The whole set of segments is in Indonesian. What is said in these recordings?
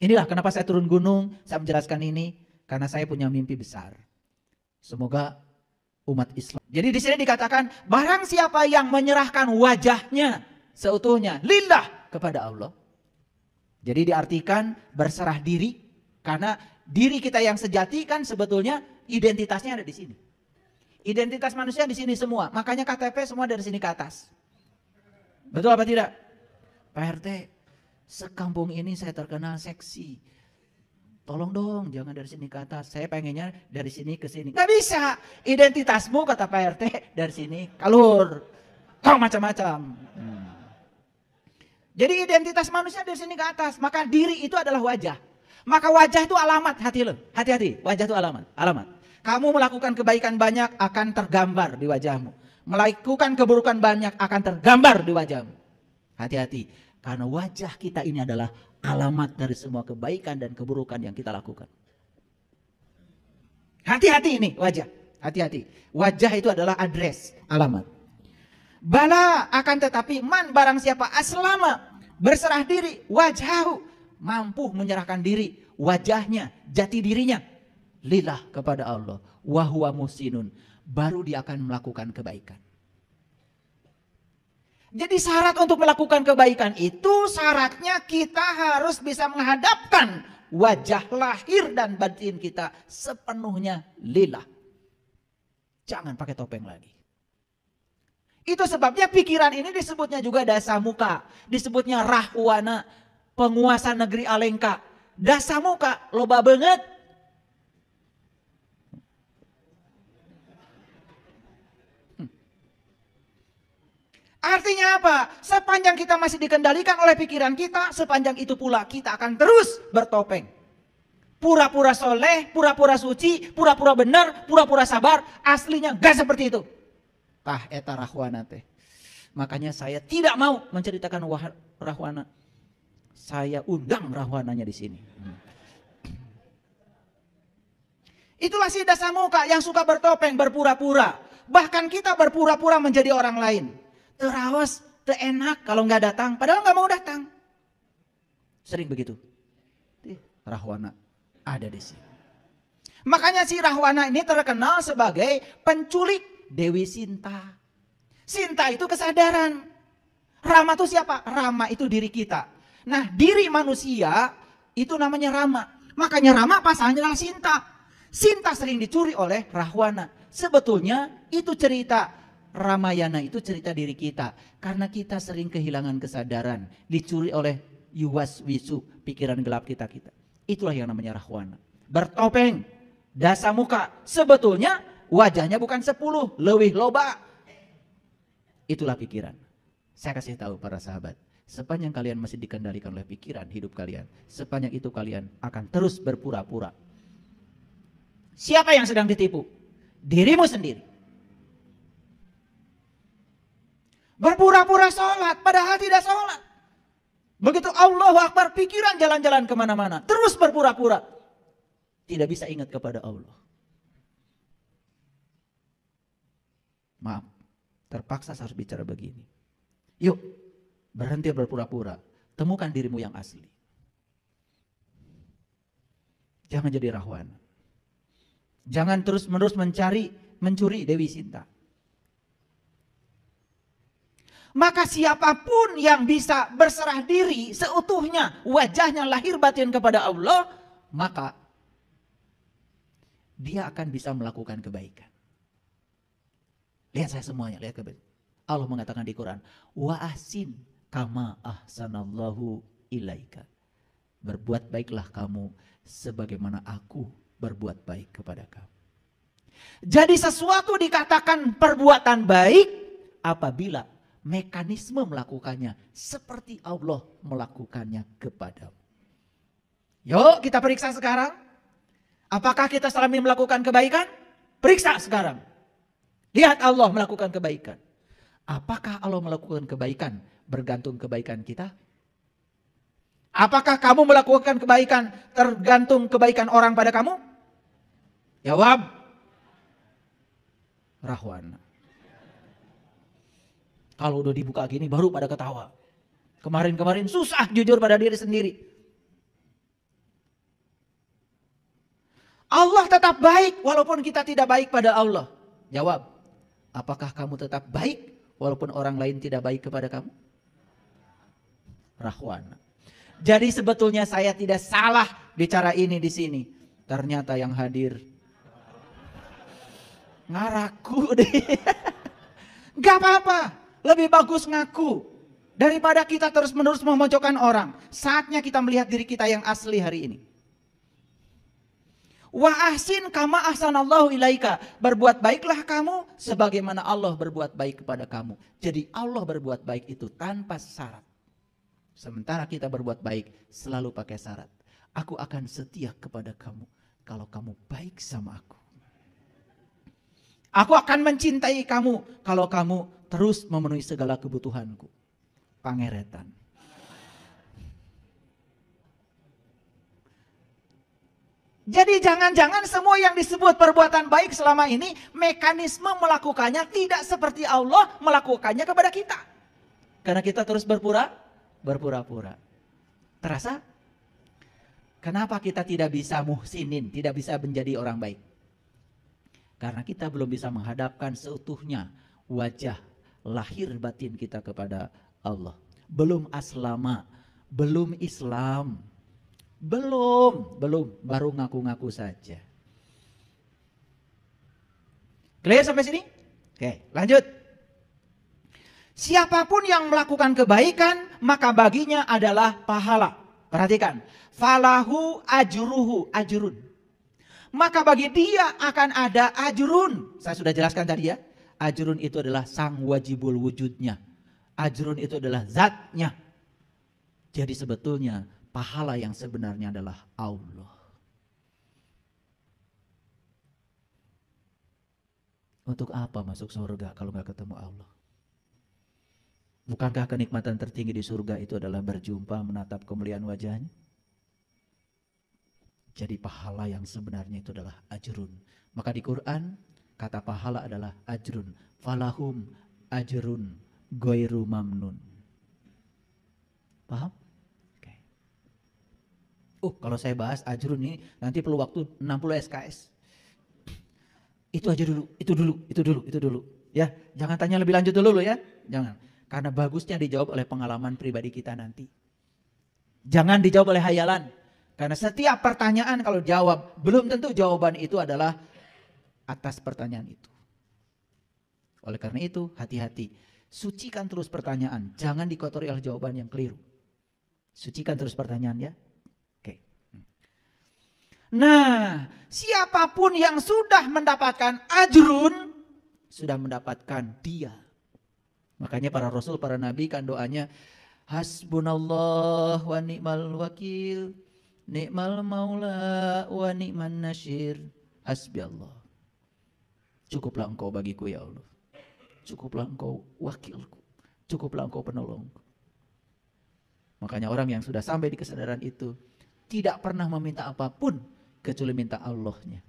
Inilah kenapa saya turun gunung, saya menjelaskan ini. Karena saya punya mimpi besar. Semoga umat Islam. Jadi di sini dikatakan, barang siapa yang menyerahkan wajahnya seutuhnya lillah kepada Allah. Jadi diartikan berserah diri. Karena diri kita yang sejati kan sebetulnya identitasnya ada di sini. Identitas manusia di sini semua. Makanya KTP semua dari sini ke atas. Betul apa tidak? Pak RT, sekampung ini saya terkenal seksi. Tolong dong jangan dari sini ke atas. Saya pengennya dari sini ke sini. Gak bisa. Identitasmu kata Pak RT dari sini kalur. Kau macam-macam. Jadi identitas manusia dari sini ke atas. Maka diri itu adalah wajah. Maka wajah itu alamat. Hati-hati. Wajah itu alamat. Kamu melakukan kebaikan banyak akan tergambar di wajahmu. Melakukan keburukan banyak akan tergambar di wajahmu. Hati-hati. Karena wajah kita ini adalah alamat dari semua kebaikan dan keburukan yang kita lakukan. Hati-hati ini wajah. Hati-hati. Wajah itu adalah address, alamat. Bala akan tetapi man barang siapa aslama berserah diri wajhahu mampu menyerahkan diri wajahnya jati dirinya lillah kepada Allah wa huwa muhsinun baru dia akan melakukan kebaikan. Jadi syarat untuk melakukan kebaikan itu syaratnya kita harus bisa menghadapkan wajah lahir dan batin kita sepenuhnya lillah. Jangan pakai topeng lagi. Itu sebabnya pikiran ini disebutnya juga dasamuka. Disebutnya rahwana, penguasa negeri Alengka. Dasamuka, loba banget. Artinya apa? Sepanjang kita masih dikendalikan oleh pikiran kita, sepanjang itu pula kita akan terus bertopeng. Pura-pura soleh, pura-pura suci, pura-pura benar, pura-pura sabar. Aslinya gak seperti itu. Tah eta rahwana teh. Makanya saya tidak mau menceritakan rahwana. Saya undang rahwananya di sini. Itulah si dasamuka yang suka bertopeng, berpura-pura. Bahkan kita berpura-pura menjadi orang lain. Terawas, enak kalau nggak datang, padahal nggak mau datang. Sering begitu. Rahwana ada di sini. Makanya si rahwana ini terkenal sebagai penculik Dewi Sinta. Sinta itu kesadaran. Rama itu siapa? Rama itu diri kita. Nah diri manusia itu namanya Rama. Makanya Rama pasangannya adalah Sinta. Sinta sering dicuri oleh Rahwana. Sebetulnya itu cerita Ramayana itu cerita diri kita. Karena kita sering kehilangan kesadaran. Dicuri oleh yuwaswisu, pikiran gelap kita. Itulah yang namanya Rahwana. Bertopeng, dasamuka. Sebetulnya wajahnya bukan 10, leuwih loba. Itulah pikiran. Saya kasih tahu para sahabat. Sepanjang kalian masih dikendalikan oleh pikiran hidup kalian. Sepanjang itu kalian akan terus berpura-pura. Siapa yang sedang ditipu? Dirimu sendiri. Berpura-pura sholat, padahal tidak sholat. Begitu Allahu Akbar, pikiran jalan-jalan kemana-mana. Terus berpura-pura. Tidak bisa ingat kepada Allah. Maaf, terpaksa saya harus bicara begini. Yuk, berhenti berpura-pura. Temukan dirimu yang asli. Jangan jadi rahwana. Jangan terus-menerus mencuri Dewi Sinta. Maka siapapun yang bisa berserah diri seutuhnya, wajahnya lahir batin kepada Allah, maka dia akan bisa melakukan kebaikan. Lihat saya semuanya, lihat kebaikan. Allah mengatakan di Quran, wa ahsin kama ahsanallahu ilaika. Berbuat baiklah kamu sebagaimana aku berbuat baik kepada kamu. Jadi sesuatu dikatakan perbuatan baik apabila mekanisme melakukannya seperti Allah melakukannya kepadamu. Yuk kita periksa sekarang. Apakah kita selama ini melakukan kebaikan? Periksa sekarang. Lihat Allah melakukan kebaikan. Apakah Allah melakukan kebaikan bergantung kebaikan kita? Apakah kamu melakukan kebaikan tergantung kebaikan orang pada kamu? Jawab. Rahwana. Kalau udah dibuka gini baru pada ketawa. Kemarin-kemarin susah jujur pada diri sendiri. Allah tetap baik walaupun kita tidak baik pada Allah. Jawab, apakah kamu tetap baik walaupun orang lain tidak baik kepada kamu? Rahwana. Jadi sebetulnya saya tidak salah bicara ini di sini. Ternyata yang hadir ngaraku deh. Gak apa-apa, lebih bagus ngaku daripada kita terus-menerus memojokkan orang. Saatnya kita melihat diri kita yang asli hari ini. Wa ahsin kama ahsanallahu ilaika. Berbuat baiklah kamu sebagaimana Allah berbuat baik kepada kamu. Jadi Allah berbuat baik itu tanpa syarat. Sementara kita berbuat baik selalu pakai syarat. Aku akan setia kepada kamu kalau kamu baik sama aku. Aku akan mencintai kamu kalau kamu terus memenuhi segala kebutuhanku. Pangeretan. Jadi jangan-jangan semua yang disebut perbuatan baik selama ini, mekanisme melakukannya tidak seperti Allah melakukannya kepada kita. Karena kita terus berpura-pura. Terasa? Kenapa kita tidak bisa muhsinin, tidak bisa menjadi orang baik? Karena kita belum bisa menghadapkan seutuhnya wajah lahir batin kita kepada Allah. Belum aslama, belum Islam. Belum, baru ngaku-ngaku saja. Clear sampai sini? Oke, lanjut. Siapapun yang melakukan kebaikan, maka baginya adalah pahala. Perhatikan, falahu ajrun. Maka bagi dia akan ada ajrun. Saya sudah jelaskan tadi ya. Ajrun itu adalah sang wajibul wujudnya. Ajrun itu adalah zatnya. Jadi sebetulnya pahala yang sebenarnya adalah Allah. Untuk apa masuk surga kalau nggak ketemu Allah? Bukankah kenikmatan tertinggi di surga itu adalah berjumpa menatap kemuliaan wajahnya? Jadi pahala yang sebenarnya itu adalah ajrun. Maka di Quran kata pahala adalah ajrun. Falahum ajrun ghairu mamnun. Paham? Oke. Kalau saya bahas ajrun ini nanti perlu waktu 60 SKS. Itu aja dulu, itu dulu. Ya, jangan tanya lebih lanjut dulu ya. Jangan. Karena bagusnya dijawab oleh pengalaman pribadi kita nanti. Jangan dijawab oleh hayalan. Karena setiap pertanyaan kalau jawab, belum tentu jawaban itu adalah atas pertanyaan itu. Oleh karena itu, hati-hati. Sucikan terus pertanyaan. Jangan dikotori oleh jawaban yang keliru. Sucikan terus pertanyaan ya. Oke. Nah, siapapun yang sudah mendapatkan ajrun, sudah mendapatkan dia. Makanya para rasul, para nabi kan doanya, hasbunallah wa ni'mal wakil. Ni'mal maula wa ni'man nasyir. Hasbi Allah. Cukuplah engkau bagiku ya Allah. Cukuplah engkau wakilku. Cukuplah engkau penolongku. Makanya orang yang sudah sampai di kesadaran itu tidak pernah meminta apapun kecuali minta Allahnya.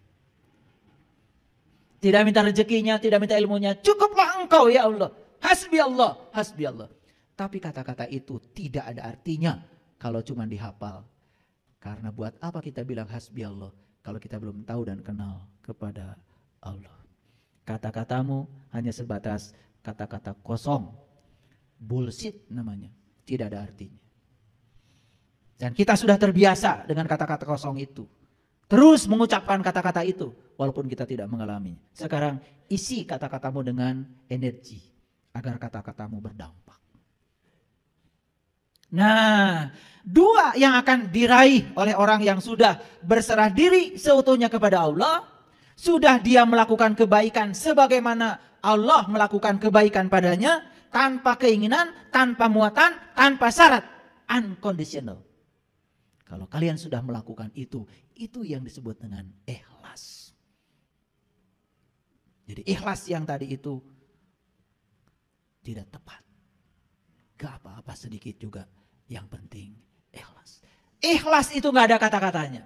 Tidak minta rezekinya, tidak minta ilmunya. Cukuplah engkau ya Allah. Hasbi Allah, hasbi Allah. Tapi kata-kata itu tidak ada artinya kalau cuma dihafal. Karena buat apa kita bilang hasbi Allah kalau kita belum tahu dan kenal kepada Allah. Kata-katamu hanya sebatas kata-kata kosong. Bullshit namanya. Tidak ada artinya. Dan kita sudah terbiasa dengan kata-kata kosong itu. Terus mengucapkan kata-kata itu walaupun kita tidak mengalaminya. Sekarang isi kata-katamu dengan energi agar kata-katamu berdampak. Nah, dua yang akan diraih oleh orang yang sudah berserah diri seutuhnya kepada Allah. Sudah dia melakukan kebaikan sebagaimana Allah melakukan kebaikan padanya. Tanpa keinginan, tanpa muatan, tanpa syarat. Unconditional. Kalau kalian sudah melakukan itu yang disebut dengan ikhlas. Jadi ikhlas yang tadi itu tidak tepat. Gak apa-apa sedikit juga. Yang penting ikhlas. Ikhlas itu gak ada kata-katanya.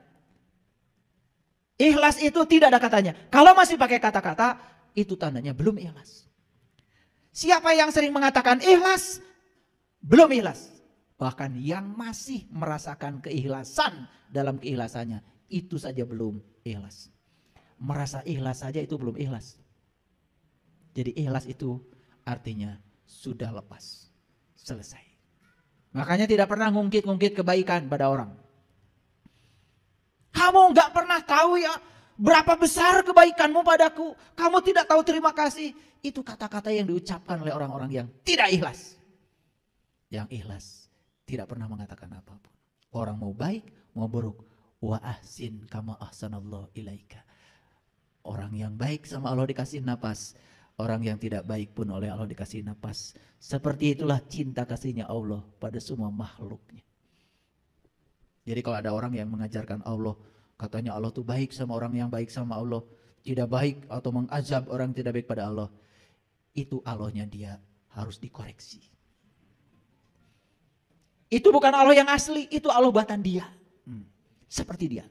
Ikhlas itu tidak ada katanya. Kalau masih pakai kata-kata, itu tandanya belum ikhlas. Siapa yang sering mengatakan ikhlas, belum ikhlas. Bahkan yang masih merasakan keikhlasan dalam keikhlasannya, itu saja belum ikhlas. merasa ikhlas saja itu belum ikhlas. Jadi ikhlas itu artinya sudah lepas, selesai. Makanya tidak pernah ngungkit-ngungkit kebaikan pada orang. Kamu nggak pernah tahu ya berapa besar kebaikanmu padaku. Kamu tidak tahu terima kasih. Itu kata-kata yang diucapkan oleh orang-orang yang tidak ikhlas. Yang ikhlas tidak pernah mengatakan apapun. Orang mau baik, mau buruk. Wa ahsin kama ahsanallahu ilaika. Orang yang baik sama Allah dikasih napas. Orang yang tidak baik pun oleh Allah dikasih napas. Seperti itulah cinta kasihnya Allah pada semua makhluknya. Jadi kalau ada orang yang mengajarkan Allah, katanya Allah tuh baik sama orang yang baik sama Allah, tidak baik atau mengazab orang yang tidak baik pada Allah, itu Allahnya dia harus dikoreksi. Itu bukan Allah yang asli, itu Allah buatan dia. Seperti dia.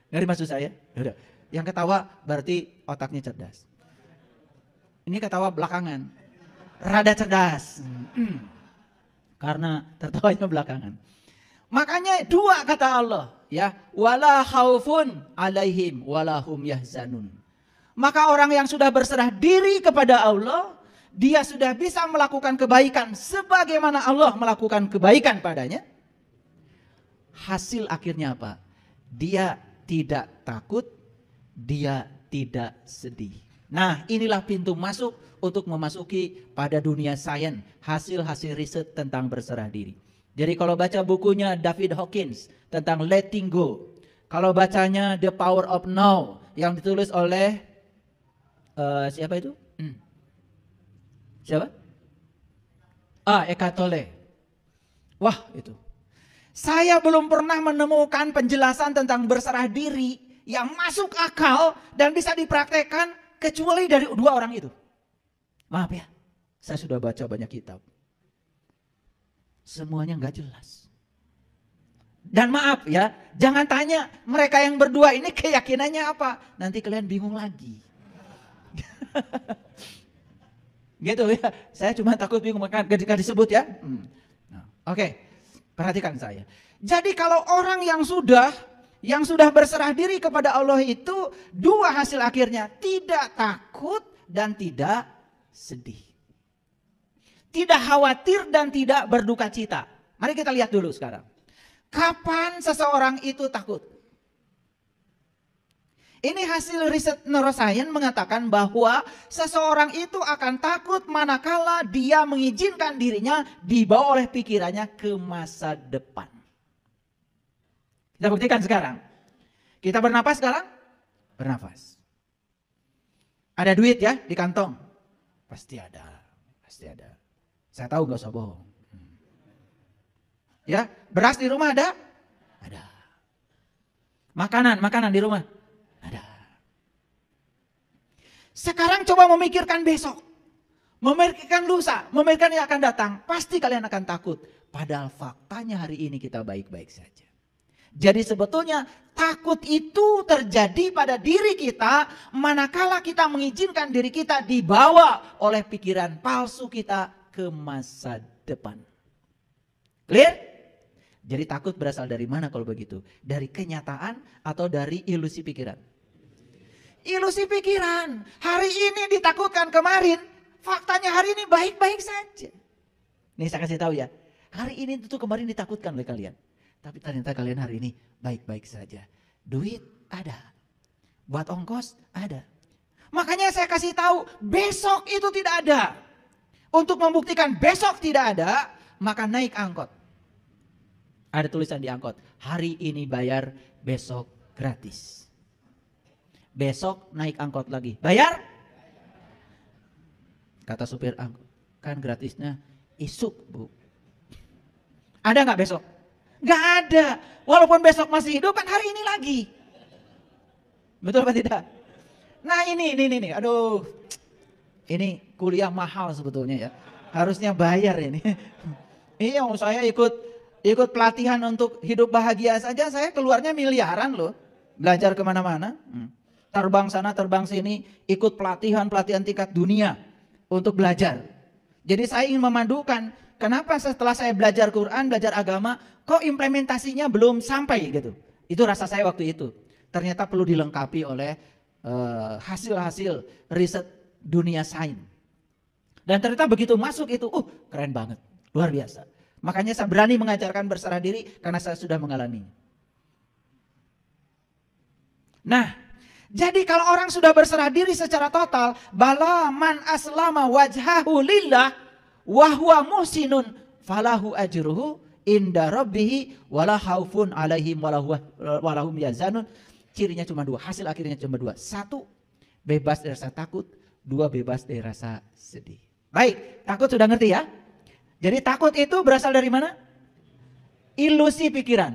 Ngerti maksud saya? Yaudah. Yang ketawa berarti otaknya cerdas. Ini ketawa belakangan. Rada cerdas. Karena tertawanya belakangan. Makanya dua kata Allah. Ya, wala khaufun alaihim walahum yahzanun. Maka orang yang sudah berserah diri kepada Allah, dia sudah bisa melakukan kebaikan sebagaimana Allah melakukan kebaikan padanya. Hasil akhirnya apa? Dia tidak takut, dia tidak sedih. Nah, inilah pintu masuk untuk memasuki pada dunia sains, hasil-hasil riset tentang berserah diri. Jadi kalau baca bukunya David Hawkins tentang letting go, kalau bacanya The Power of Now yang ditulis oleh siapa itu? Siapa? Eckhart Tolle. Wah, itu. Saya belum pernah menemukan penjelasan tentang berserah diri yang masuk akal dan bisa dipraktekkan kecuali dari dua orang itu. Maaf ya, saya sudah baca banyak kitab. Semuanya nggak jelas. Dan maaf ya, jangan tanya mereka yang berdua ini keyakinannya apa. Nanti kalian bingung lagi. Gitu ya, saya cuma takut bingung ketika disebut ya. Oke, perhatikan saya. Jadi kalau orang yang sudah berserah diri kepada Allah itu dua hasil akhirnya, tidak takut dan tidak sedih. Tidak khawatir dan tidak berduka cita. Mari kita lihat dulu sekarang. Kapan seseorang itu takut? Ini hasil riset neuroscience mengatakan bahwa seseorang itu akan takut manakala dia mengizinkan dirinya dibawa oleh pikirannya ke masa depan. Kita buktikan sekarang. Kita bernapas sekarang? Bernapas. Ada duit ya di kantong? Pasti ada. Pasti ada. Saya tahu gak usah bohong. Ya, beras di rumah ada? Ada. Makanan di rumah? Ada. Sekarang coba memikirkan besok. Memikirkan lusa, memikirkan yang akan datang. Pasti kalian akan takut. Padahal faktanya hari ini kita baik-baik saja. Jadi sebetulnya takut itu terjadi pada diri kita manakala kita mengizinkan diri kita dibawa oleh pikiran palsu kita ke masa depan. Clear? Jadi takut berasal dari mana kalau begitu? Dari kenyataan atau dari ilusi pikiran? Ilusi pikiran. Hari ini ditakutkan, kemarin faktanya hari ini baik-baik saja. Nih saya kasih tahu ya. Hari ini itu kemarin ditakutkan oleh kalian. Tapi ternyata kalian hari ini baik-baik saja. Duit ada. Buat ongkos ada. Makanya saya kasih tahu besok itu tidak ada. Untuk membuktikan besok tidak ada, maka naik angkot. Ada tulisan di angkot, hari ini bayar, besok gratis. Besok naik angkot lagi, bayar? Kata supir angkot, kan gratisnya isuk bu. Ada nggak besok? Nggak ada. Walaupun besok masih hidup kan hari ini lagi. Betul apa tidak? Nah ini, aduh. Ini kuliah mahal sebetulnya ya. Harusnya bayar ini. Iya, saya ikut pelatihan untuk hidup bahagia saja saya keluarnya miliaran loh. Belajar kemana-mana. Terbang sana, terbang sini. Ikut pelatihan tingkat dunia untuk belajar. Jadi saya ingin memadukan. Kenapa setelah saya belajar Quran, belajar agama, kok implementasinya belum sampai gitu. Itu rasa saya waktu itu. Ternyata perlu dilengkapi oleh hasil-hasil riset dunia sains. Dan ternyata begitu masuk itu, keren banget, luar biasa. Makanya saya berani mengajarkan berserah diri karena saya sudah mengalaminya. Nah, jadi kalau orang sudah berserah diri secara total, bala man aslama wajhahu lillah wa huwa muhsinun falahu ajruhu inda rabbih wala khaufun alaihim walahum yazanun. Cirinya cuma dua, hasil akhirnya cuma dua. Satu, bebas dari rasa takut. Dua, bebas dari rasa sedih. Baik, takut sudah ngerti ya? Jadi takut itu berasal dari mana? Ilusi pikiran.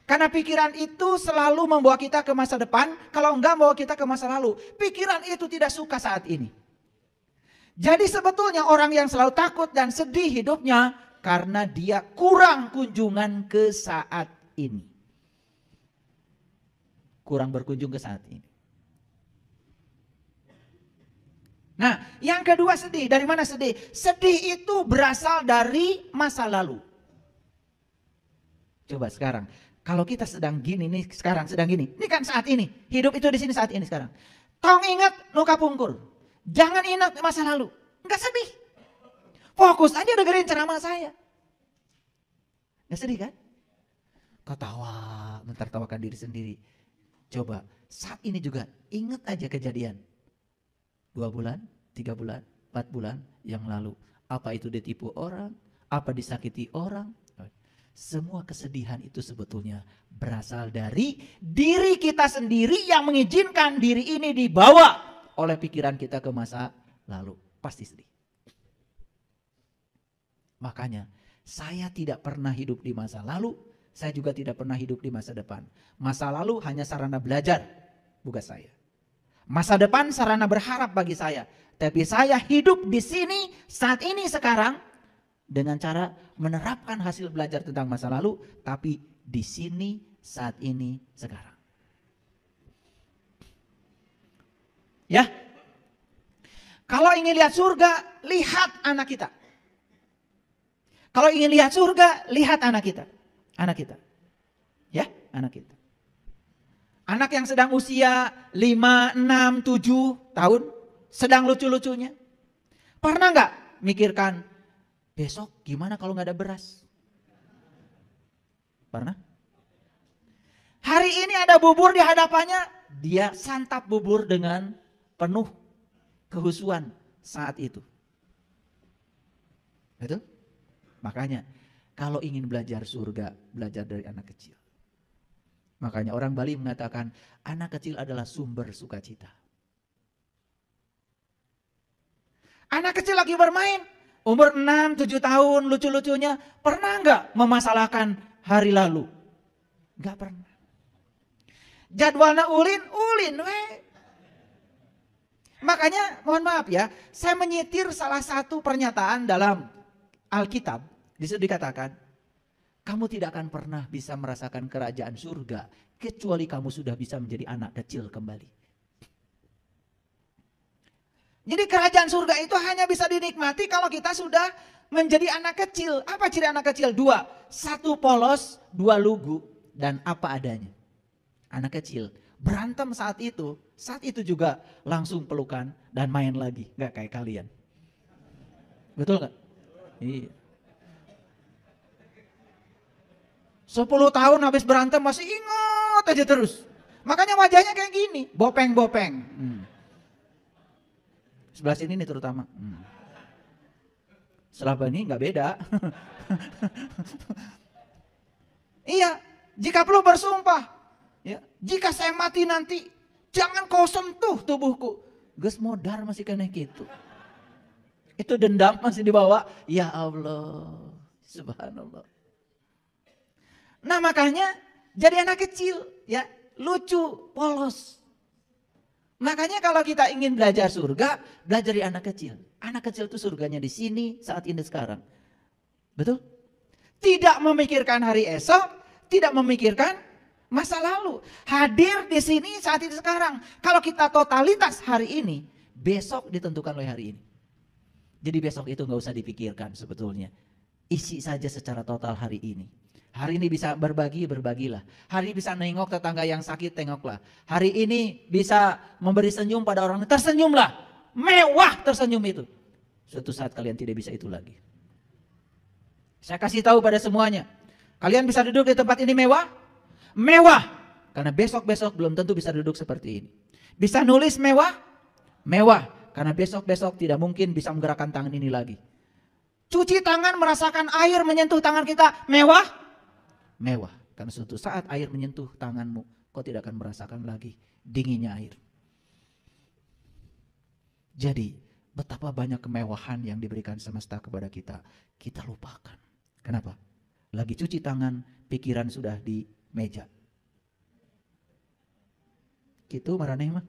Karena pikiran itu selalu membawa kita ke masa depan, kalau enggak membawa kita ke masa lalu. Pikiran itu tidak suka saat ini. Jadi sebetulnya orang yang selalu takut dan sedih hidupnya karena dia kurang kunjungan ke saat ini. Kurang berkunjung ke saat ini. Nah, yang kedua sedih. Dari mana sedih? Sedih itu berasal dari masa lalu. Coba sekarang, kalau kita sedang gini nih, sekarang sedang gini. Ini kan saat ini. Hidup itu di sini saat ini sekarang. Tong ingat luka pungkur. Jangan ingat masa lalu. Enggak sedih. Fokus aja dengerin ceramah saya. Enggak sedih kan? Ketawa, mentertawakan diri sendiri. Coba saat ini juga ingat aja kejadian. 2 bulan, 3 bulan, 4 bulan yang lalu. Apa itu ditipu orang? Apa disakiti orang? Semua kesedihan itu sebetulnya berasal dari diri kita sendiri yang mengizinkan diri ini dibawa oleh pikiran kita ke masa lalu. Pasti sedih. Makanya saya tidak pernah hidup di masa lalu. Saya juga tidak pernah hidup di masa depan. Masa lalu hanya sarana belajar, bukan saya. Masa depan sarana berharap bagi saya. Tapi saya hidup di sini, saat ini, sekarang. Dengan cara menerapkan hasil belajar tentang masa lalu. Tapi di sini, saat ini, sekarang. Ya. Kalau ingin lihat surga, lihat anak kita. Kalau ingin lihat surga, lihat anak kita. Anak kita. Ya, anak kita. Anak yang sedang usia 5, 6, 7 tahun. Sedang lucu-lucunya. Pernah nggak mikirkan, besok gimana kalau nggak ada beras? Pernah? Hari ini ada bubur di hadapannya. Dia santap bubur dengan penuh kehusuan saat itu. Betul? Makanya kalau ingin belajar surga, belajar dari anak kecil. Makanya orang Bali mengatakan anak kecil adalah sumber sukacita. Anak kecil lagi bermain, umur 6, 7 tahun, lucu-lucunya. Pernah nggak memasalahkan hari lalu? Nggak pernah. Jadwalnya ulin. Makanya mohon maaf ya, saya menyitir salah satu pernyataan dalam Alkitab. Di situ dikatakan, kamu tidak akan pernah bisa merasakan kerajaan surga kecuali kamu sudah bisa menjadi anak kecil kembali. Jadi kerajaan surga itu hanya bisa dinikmati kalau kita sudah menjadi anak kecil. Apa ciri anak kecil? 2. 1 polos, 2 lugu, dan apa adanya. Anak kecil berantem saat itu juga langsung pelukan dan main lagi. Gak kayak kalian. Betul gak? Iya. 10 tahun habis berantem masih ingat aja terus. Makanya wajahnya kayak gini, bopeng-bopeng. Sebelah sini nih terutama. Setelah ini nggak beda. Iya, jika perlu bersumpah. Ya, jika saya mati nanti, jangan kau sentuh tubuhku. Gus modar masih kena gitu. Itu dendam masih dibawa. Ya Allah, subhanallah. Nah makanya jadi anak kecil ya, lucu, polos. Makanya kalau kita ingin belajar surga, belajar dari anak kecil. Anak kecil itu surganya di sini, saat ini, sekarang. Betul? Tidak memikirkan hari esok, tidak memikirkan masa lalu. Hadir di sini, saat ini, sekarang. Kalau kita totalitas hari ini, besok ditentukan oleh hari ini. Jadi besok itu gak usah dipikirkan sebetulnya. Isi saja secara total hari ini. Hari ini bisa berbagi, berbagilah. Hari ini bisa nengok tetangga yang sakit, tengoklah. Hari ini bisa memberi senyum pada orang, tersenyumlah. Mewah tersenyum itu. Suatu saat kalian tidak bisa itu lagi. Saya kasih tahu pada semuanya. Kalian bisa duduk di tempat ini mewah? Mewah. Karena besok-besok belum tentu bisa duduk seperti ini. Bisa nulis mewah? Mewah. Karena besok-besok tidak mungkin bisa menggerakkan tangan ini lagi. Cuci tangan, merasakan air menyentuh tangan kita, mewah? Mewah. Karena suatu saat air menyentuh tanganmu, kau tidak akan merasakan lagi dinginnya air. Jadi betapa banyak kemewahan yang diberikan semesta kepada kita, kita lupakan. Kenapa? Lagi cuci tangan, pikiran sudah di meja. Gitu maraneh mah.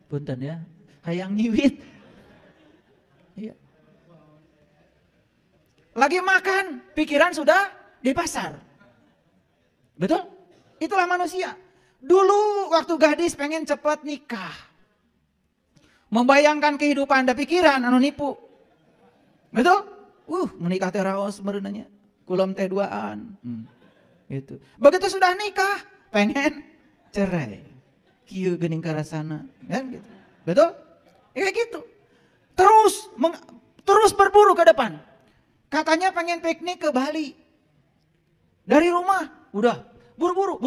Punten ya, hayang nyiwit. Iya. Lagi makan, pikiran sudah di pasar. Betul? Itulah manusia. Dulu waktu gadis pengen cepat nikah. Membayangkan kehidupan ada pikiran anu nipu. Betul? Menikah teh raos mereunanya. Kulom teh duaan. Gitu. Begitu sudah nikah, pengen cerai. Kieu geuning karasana, kan gitu. Betul? Kayak gitu. Terus berburu ke depan. Katanya pengen piknik ke Bali. Dari rumah udah buru-buru,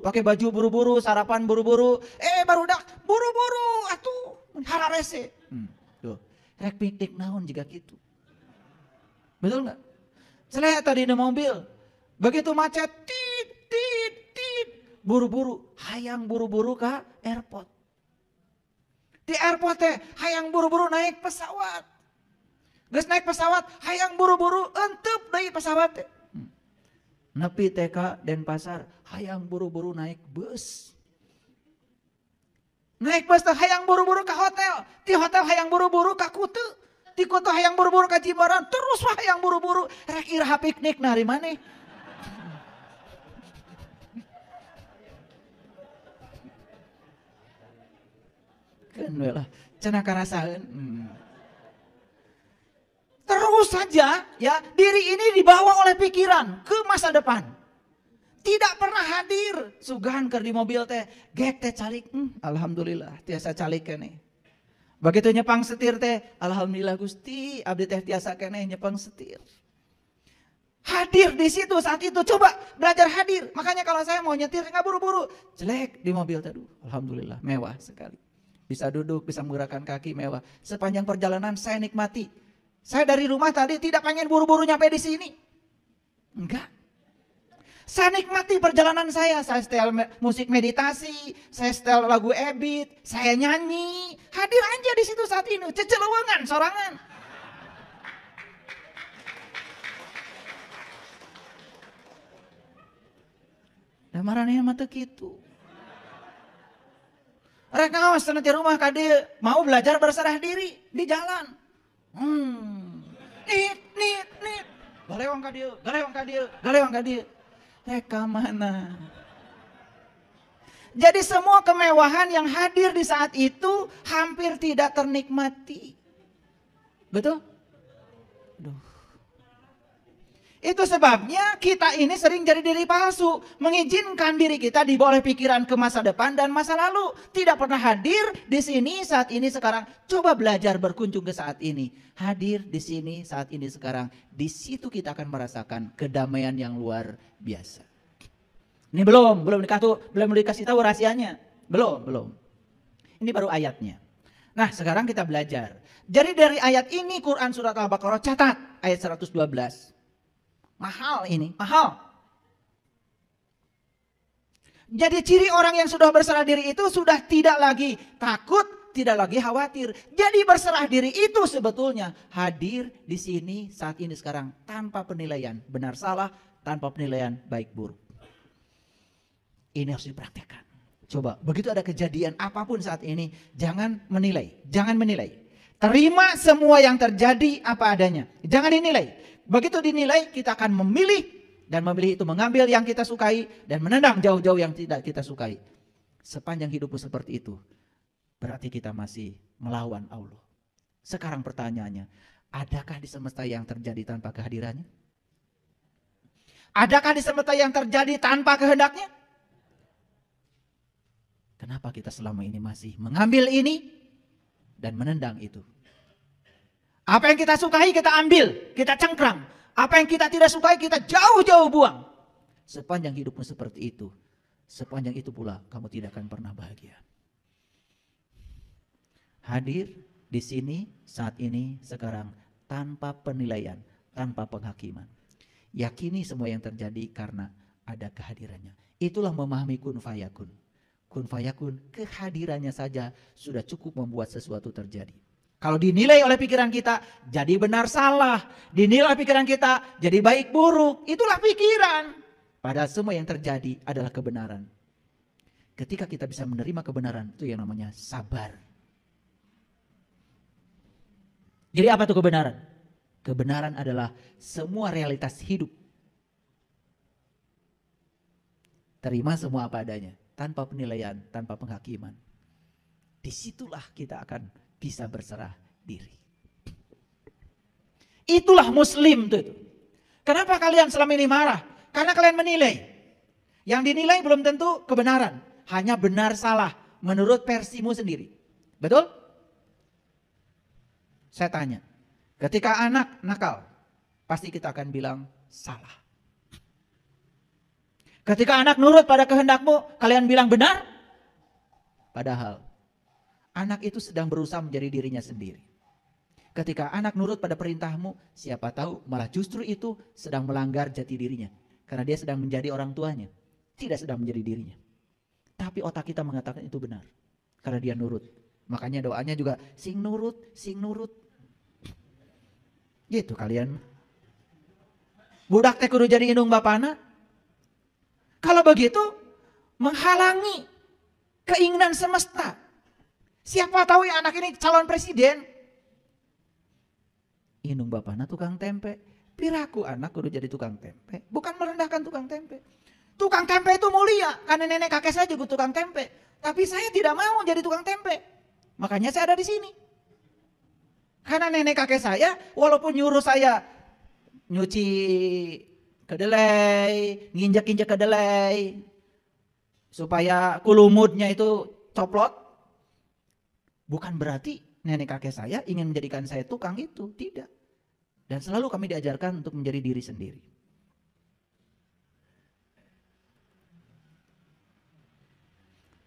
pakai baju buru-buru, sarapan buru-buru. Barudak buru-buru atuh hararese. Tuh, rek piknik naon juga gitu. Betul enggak? Saya tadi di mobil, begitu macet, tit, buru-buru, hayang buru-buru ke airport. Di airport teh hayang buru-buru naik pesawat. Geus naik pesawat, hayang buru-buru entep deui pesawat teh. Nepi TK Denpasar, hayang buru-buru naik bus. Naik bus teh hayang buru-buru ke hotel. Di hotel hayang buru-buru ke Kutu. Di Kutu hayang buru-buru ke Jimbaran. Terus hayang buru-buru rek iraha piknik nari maneh. Kan we lah, cenah karasaeun. Terus saja ya diri ini dibawa oleh pikiran ke masa depan. Tidak pernah hadir. Sugahan keur di mobil teh, gek teh calik. Alhamdulillah tiasa calik keneh. Begitu nyepang setir teh, alhamdulillah Gusti, abdi teh tiasa keneh nyepang setir. Hadir di situ saat itu, coba belajar hadir. Makanya kalau saya mau nyetir nggak buru-buru, jelek di mobil teh. Alhamdulillah mewah sekali. Bisa duduk, bisa menggerakkan kaki mewah. Sepanjang perjalanan saya nikmati. Saya dari rumah tadi tidak pengen buru-buru nyampe di sini. Enggak. Saya nikmati perjalanan saya setel musik meditasi, saya setel lagu Ebit, saya nyanyi. Hadir aja di situ saat ini, cecelewengan, sorangan. Da maraneh mah teu kitu. Rek ngaos cenah di rumah ka dieu, mau belajar berserah diri di jalan. Nit. Galewang ka dieu. Reka mana? Jadi semua kemewahan yang hadir di saat itu hampir tidak ternikmati. Betul? Itu sebabnya kita ini sering jadi diri palsu. Mengizinkan diri kita dibawa oleh pikiran ke masa depan dan masa lalu. Tidak pernah hadir di sini saat ini sekarang. Coba belajar berkunjung ke saat ini. Hadir di sini saat ini sekarang. Di situ kita akan merasakan kedamaian yang luar biasa. Ini belum dikasih tahu rahasianya. Belum. Ini baru ayatnya. Nah sekarang kita belajar. Jadi dari ayat ini Quran surat Al-Baqarah catat ayat 112. Mahal ini, mahal. Jadi ciri orang yang sudah berserah diri itu sudah tidak lagi takut, tidak lagi khawatir. Jadi berserah diri itu sebetulnya hadir di sini saat ini sekarang tanpa penilaian benar salah, tanpa penilaian baik buruk. Ini harus dipraktekkan. Coba begitu ada kejadian apapun saat ini, jangan menilai. Terima semua yang terjadi apa adanya. Jangan dinilai. Begitu dinilai kita akan memilih dan memilih itu mengambil yang kita sukai dan menendang jauh-jauh yang tidak kita sukai. Sepanjang hidupmu seperti itu berarti kita masih melawan Allah. Sekarang pertanyaannya, Adakah di semesta yang terjadi tanpa kehadirannya? Adakah di semesta yang terjadi tanpa kehendaknya? Kenapa kita selama ini masih mengambil ini dan menendang itu? Apa yang kita sukai kita ambil, kita cengkrang. Apa yang kita tidak sukai kita jauh-jauh buang. Sepanjang hidupmu seperti itu, sepanjang itu pula kamu tidak akan pernah bahagia. Hadir di sini, saat ini, sekarang, tanpa penilaian, tanpa penghakiman. Yakini semua yang terjadi karena ada kehadirannya. Itulah memahami kun fayakun. Kun fayakun, kehadirannya saja sudah cukup membuat sesuatu terjadi. Kalau dinilai oleh pikiran kita, jadi benar salah. Dinilai pikiran kita, jadi baik buruk. Itulah pikiran. Padahal semua yang terjadi adalah kebenaran. Ketika kita bisa menerima kebenaran, itu yang namanya sabar. Jadi apa itu kebenaran? Kebenaran adalah semua realitas hidup. Terima semua apa adanya. Tanpa penilaian, tanpa penghakiman. Disitulah kita akan bisa berserah diri. Itulah muslim itu. Kenapa kalian selama ini marah? Karena kalian menilai. Yang dinilai belum tentu kebenaran. Hanya benar salah menurut versimu sendiri. Betul? Saya tanya. Ketika anak nakal, pasti kita akan bilang salah. Ketika anak nurut pada kehendakmu, kalian bilang benar. Padahal anak itu sedang berusaha menjadi dirinya sendiri. Ketika anak nurut pada perintahmu, siapa tahu malah justru itu sedang melanggar jati dirinya. Karena dia sedang menjadi orang tuanya, tidak sedang menjadi dirinya. Tapi otak kita mengatakan itu benar. Karena dia nurut. Makanya doanya juga sing nurut, sing nurut. Gitu kalian. Budak teh kudu jadi indung bapana. Kalau begitu menghalangi keinginan semesta. Siapa tahu ya anak ini calon presiden. Indung bapana tukang tempe. Piraku anak kudu jadi tukang tempe. Bukan merendahkan tukang tempe. Tukang tempe itu mulia. Karena nenek kakek saya juga tukang tempe. Tapi saya tidak mau jadi tukang tempe. Makanya saya ada di sini. Karena nenek kakek saya walaupun nyuruh saya nyuci kedelai, nginjek-injek kedelai, supaya kulumutnya itu coplot. Bukan berarti nenek kakek saya ingin menjadikan saya tukang itu, tidak. Dan selalu kami diajarkan untuk menjadi diri sendiri.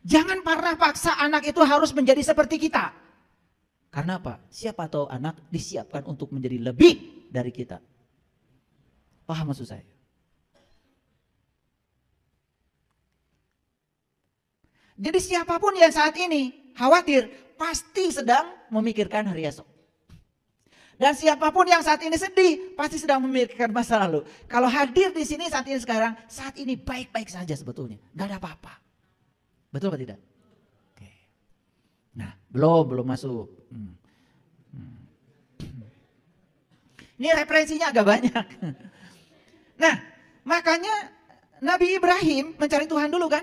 Jangan pernah paksa anak itu harus menjadi seperti kita. Karena apa? Siapa tahu anak disiapkan untuk menjadi lebih dari kita. Paham maksud saya? Jadi siapapun yang saat ini khawatir pasti sedang memikirkan hari esok. Dan siapapun yang saat ini sedih pasti sedang memikirkan masa lalu. Kalau hadir di sini saat ini baik-baik saja sebetulnya. Gak ada apa-apa. Betul atau tidak? Oke. Nah, belum masuk. Ini referensinya agak banyak. Nah, makanya Nabi Ibrahim mencari Tuhan dulu kan?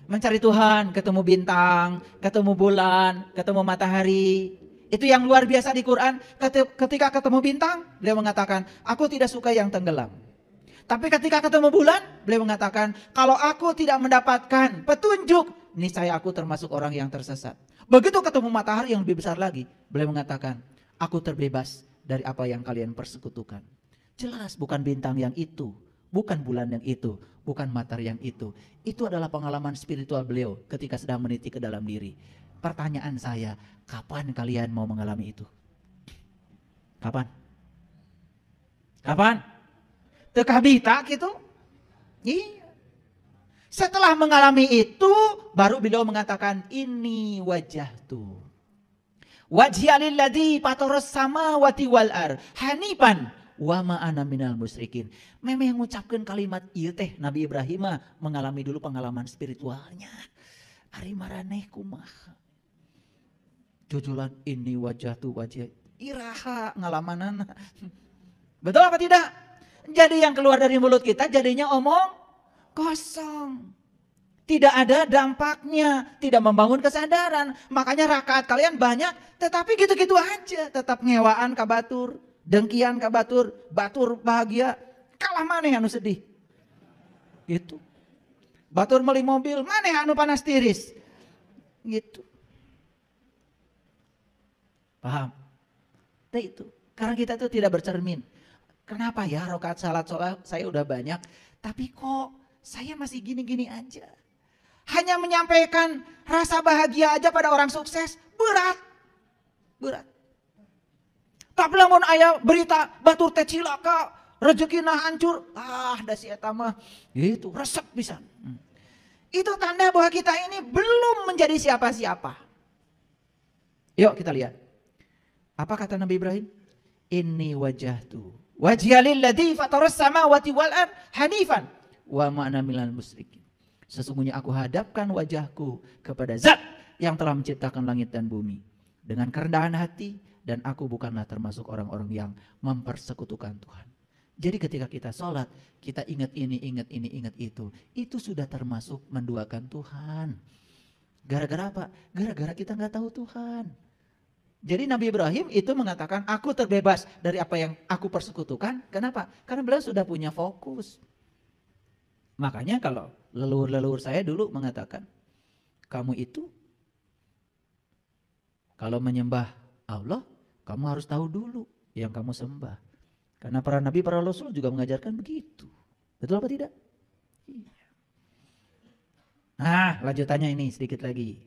Mencari Tuhan, ketemu bintang, ketemu bulan, ketemu matahari. Itu yang luar biasa di Quran. Ketika ketemu bintang, beliau mengatakan, aku tidak suka yang tenggelam. Tapi ketika ketemu bulan, beliau mengatakan, kalau aku tidak mendapatkan petunjuk, niscaya aku termasuk orang yang tersesat. Begitu ketemu matahari yang lebih besar lagi, beliau mengatakan, aku terbebas dari apa yang kalian persekutukan. Jelas bukan bintang yang itu, bukan bulan yang itu, bukan matahari yang itu. Itu adalah pengalaman spiritual beliau ketika sedang meniti ke dalam diri. Pertanyaan saya, kapan kalian mau mengalami itu? Kapan? Kapan? Teka bita gitu? Iya. Setelah mengalami itu, baru beliau mengatakan, ini wajah tuh. Wajhialilladzi fataras samawati wal ar hanifan wa ma ana minal musyrikin. Memang yang mengucapkan kalimat ieu teh Nabi Ibrahim mengalami dulu pengalaman spiritualnya. Ari maraneh kumaha? Jujulan ini wajah tuh wajah iraha ngalamanana. Betul apa tidak? Jadi yang keluar dari mulut kita jadinya omong kosong. Tidak ada dampaknya, tidak membangun kesadaran. Makanya rakaat kalian banyak, tetapi gitu-gitu aja. Tetap ngewaan ka batur, dengkian ka batur, batur bahagia, kalah maneh anu sedih. Gitu. Batur beli mobil, maneh anu panas tiris. Gitu. Paham? Nah itu. Karena kita tuh tidak bercermin. Kenapa ya rakaat salat saya udah banyak, tapi kok saya masih gini-gini aja. Hanya menyampaikan rasa bahagia aja pada orang sukses, berat. Berat. Tapi lamun aya berita batur teh cilaka, rezekina hancur, da si eta mah itu resep pisan. Itu tanda bahwa kita ini belum menjadi siapa-siapa. Yuk kita lihat. Apa kata Nabi Ibrahim? Inni wajahtu wajhiya lilladzi fataras samawati wal ard hanifan wa ma ana minal musyrikin. Sesungguhnya aku hadapkan wajahku kepada Zat yang telah menciptakan langit dan bumi dengan kerendahan hati, dan aku bukanlah termasuk orang-orang yang mempersekutukan Tuhan. Jadi ketika kita sholat, kita ingat ini, ingat itu sudah termasuk menduakan Tuhan. Gara-gara apa? Gara-gara kita nggak tahu Tuhan. Jadi Nabi Ibrahim itu mengatakan, aku terbebas dari apa yang aku persekutukan. Kenapa? Karena beliau sudah punya fokus. Makanya kalau leluhur-leluhur saya dulu mengatakan, kamu itu kalau menyembah Allah, kamu harus tahu dulu yang kamu sembah. Karena para nabi, para rasul juga mengajarkan begitu. Betul apa tidak? Iya. Nah, lanjutannya ini sedikit lagi.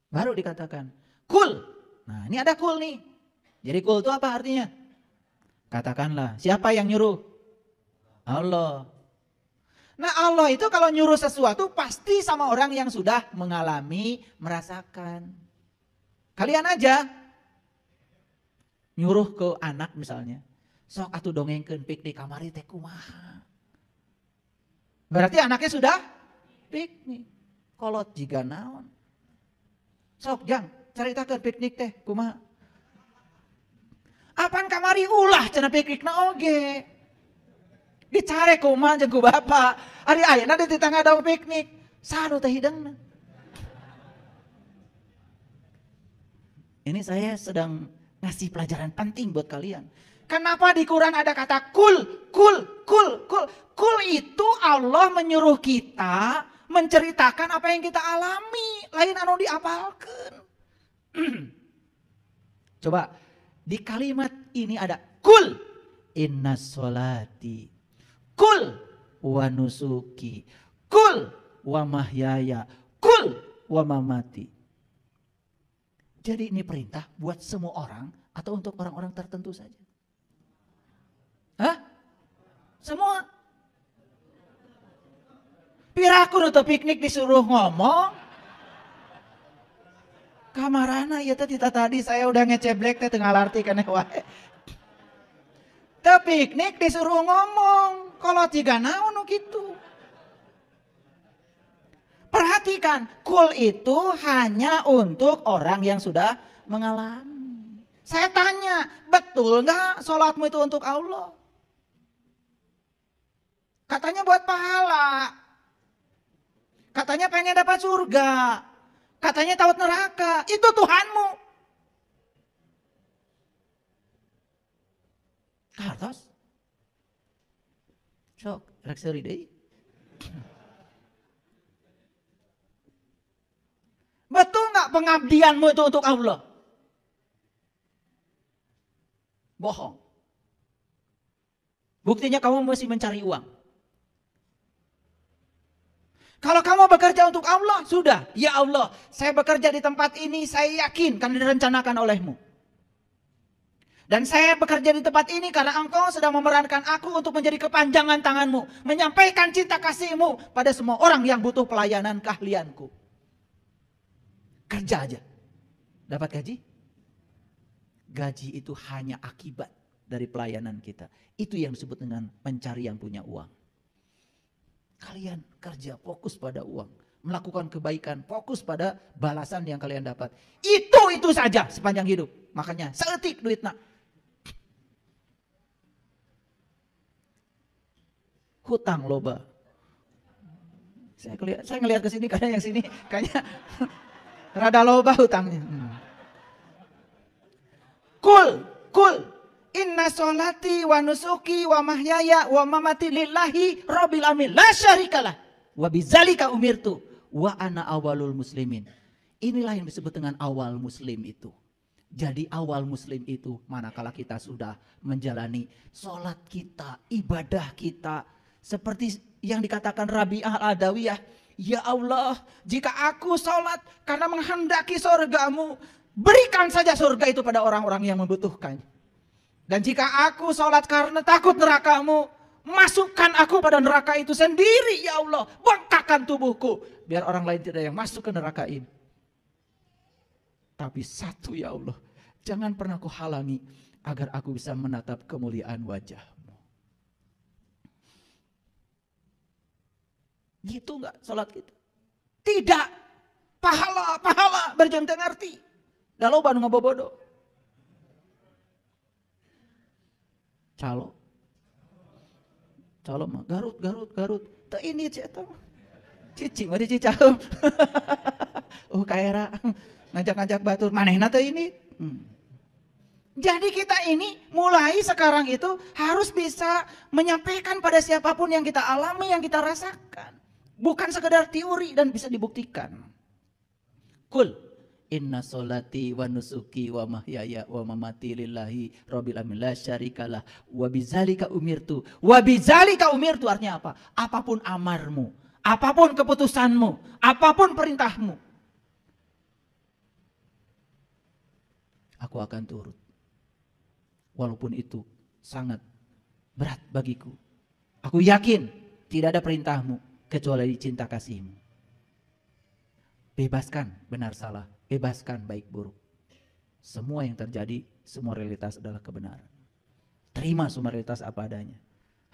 Baru dikatakan, kul. Nah, ini ada kul nih. Jadi kul itu apa artinya? Katakanlah, siapa yang nyuruh? Allah. Nah Allah itu kalau nyuruh sesuatu pasti sama orang yang sudah mengalami, merasakan. Kalian aja nyuruh ke anak misalnya, sok atuh dongengkeun piknik kamari teh kumaha. Berarti anaknya sudah piknik. Kolot jiga naon. Sok jang caritakeun piknik teh kumaha. Apaan kamari ulah cenah piknikna oge. Dicare kumaha jeung ku bapa. Ari ayeuna di tangga daun piknik. Sanu teh hidangna. Ini saya sedang ngasih pelajaran penting buat kalian. Kenapa di Quran ada kata kul, kul, kul, kul. Kul itu Allah menyuruh kita menceritakan apa yang kita alami. Lain anu diapalkeun. Coba. Di kalimat ini ada kul inna sholati, kul wa nusuki, kul wa mahyaya, kul wa mamati. Jadi ini perintah buat semua orang atau untuk orang-orang tertentu saja? Hah? Semua? Piraku untuk piknik disuruh ngomong. Kamarana ya tadi saya udah ngeceblek teh tengah arti keneh wae. Teu piknik disuruh ngomong, kalau tiga naon gitu. Perhatikan, kul itu hanya untuk orang yang sudah mengalami. Saya tanya, betul nggak sholatmu itu untuk Allah? Katanya buat pahala. Katanya pengen dapat surga. Katanya takut neraka, itu Tuhanmu. Kartos. Sok, rekseri deh. Betul nggak pengabdianmu itu untuk Allah? Bohong. Buktinya kamu masih mencari uang. Kalau kamu bekerja untuk Allah, sudah. Ya Allah, saya bekerja di tempat ini, saya yakin karena direncanakan olehmu. Dan saya bekerja di tempat ini karena engkau sedang memerankan aku untuk menjadi kepanjangan tanganmu. Menyampaikan cinta kasihmu pada semua orang yang butuh pelayanan keahlianku. Kerja aja. Dapat gaji? Gaji itu hanya akibat dari pelayanan kita. Itu yang disebut dengan mencari yang punya uang. Kalian kerja fokus pada uang, melakukan kebaikan, fokus pada balasan yang kalian dapat. Itu saja sepanjang hidup. Makanya seetik duitna. hutang loba. Saya ngelihat ke sini karena yang sini kayaknya rada loba hutangnya. Kul inna sholati wa nusuki wa mahyaya wa mamati lillahi rabbil alamin la syarikalah wa bidzalika umirtu wa ana awalul muslimin. Inilah yang disebut dengan awal muslim itu. Jadi awal muslim itu manakala kita sudah menjalani sholat kita, ibadah kita. Seperti yang dikatakan Rabi'ah al-Adawiyah. Ya Allah, jika aku sholat karena menghendaki surgamu, berikan saja surga itu pada orang-orang yang membutuhkan. Dan jika aku sholat karena takut nerakamu, masukkan aku pada neraka itu sendiri ya Allah. Bengkakkan tubuhku, biar orang lain tidak yang masuk ke neraka ini. Tapi satu ya Allah, jangan pernah kau halangi agar aku bisa menatap kemuliaan wajah-Mu. Gitu enggak sholat kita? Tidak. Pahala berjenteng arti. Dah loba nu ngabobodo. Calo mah Garut. Teu ini eta mah. Cicing mah dicicaheum. Kaera ngajak-ngajak batur, manehna teh ini. Jadi kita ini mulai sekarang itu harus bisa menyampaikan pada siapapun yang kita alami, yang kita rasakan. Bukan sekedar teori dan bisa dibuktikan. Kul inna sholati wa nusuki wa mahyaya wa mamati lillahi rabbil alamin la syarikalah wa bidzalika umirtu. Wa bidzalika umirtu artinya apa? Apapun amarmu, apapun keputusanmu, apapun perintahmu, aku akan turut. Walaupun itu sangat berat bagiku. Aku yakin tidak ada perintahmu kecuali cinta kasihmu. Bebaskan benar salah, bebaskan baik buruk. Semua yang terjadi, semua realitas adalah kebenaran. Terima semua realitas apa adanya.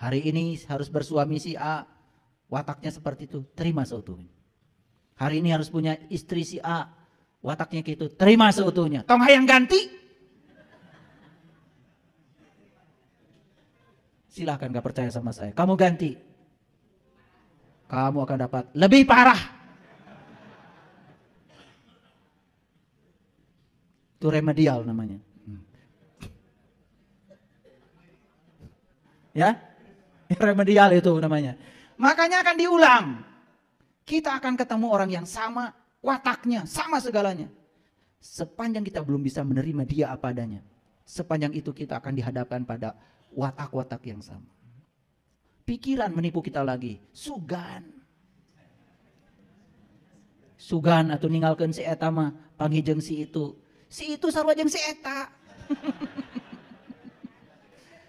Hari ini harus bersuami si A, wataknya seperti itu, terima seutuhnya. Hari ini harus punya istri si A, wataknya gitu, terima seutuhnya. Tong hayang ganti? Silahkan gak percaya sama saya. Kamu ganti. Kamu akan dapat lebih parah. Itu remedial namanya. Ya, remedial itu namanya. Makanya akan diulang. Kita akan ketemu orang yang sama wataknya, sama segalanya. Sepanjang kita belum bisa menerima dia apa adanya, sepanjang itu kita akan dihadapkan pada watak-watak yang sama. Pikiran menipu kita lagi. Sugan atau ninggalkan si eta mah panggijeng si itu. Si itu sarua jeung si eta.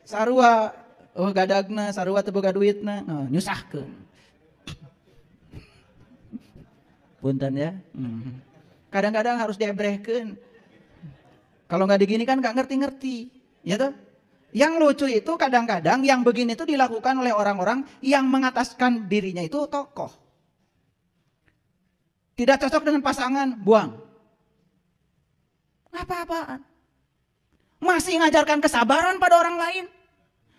Sarua gadagna, sarua teu boga duitna, nyusahkeun. Punten ya. Kadang-kadang harus diebrehkeun. Kalau nggak digini kan nggak ngerti-ngerti, ya toh? Yang lucu itu kadang-kadang yang begini itu dilakukan oleh orang-orang yang mengataskan dirinya itu tokoh. Tidak cocok dengan pasangan, buang. Apa-apaan. Masih ngajarkan kesabaran pada orang lain.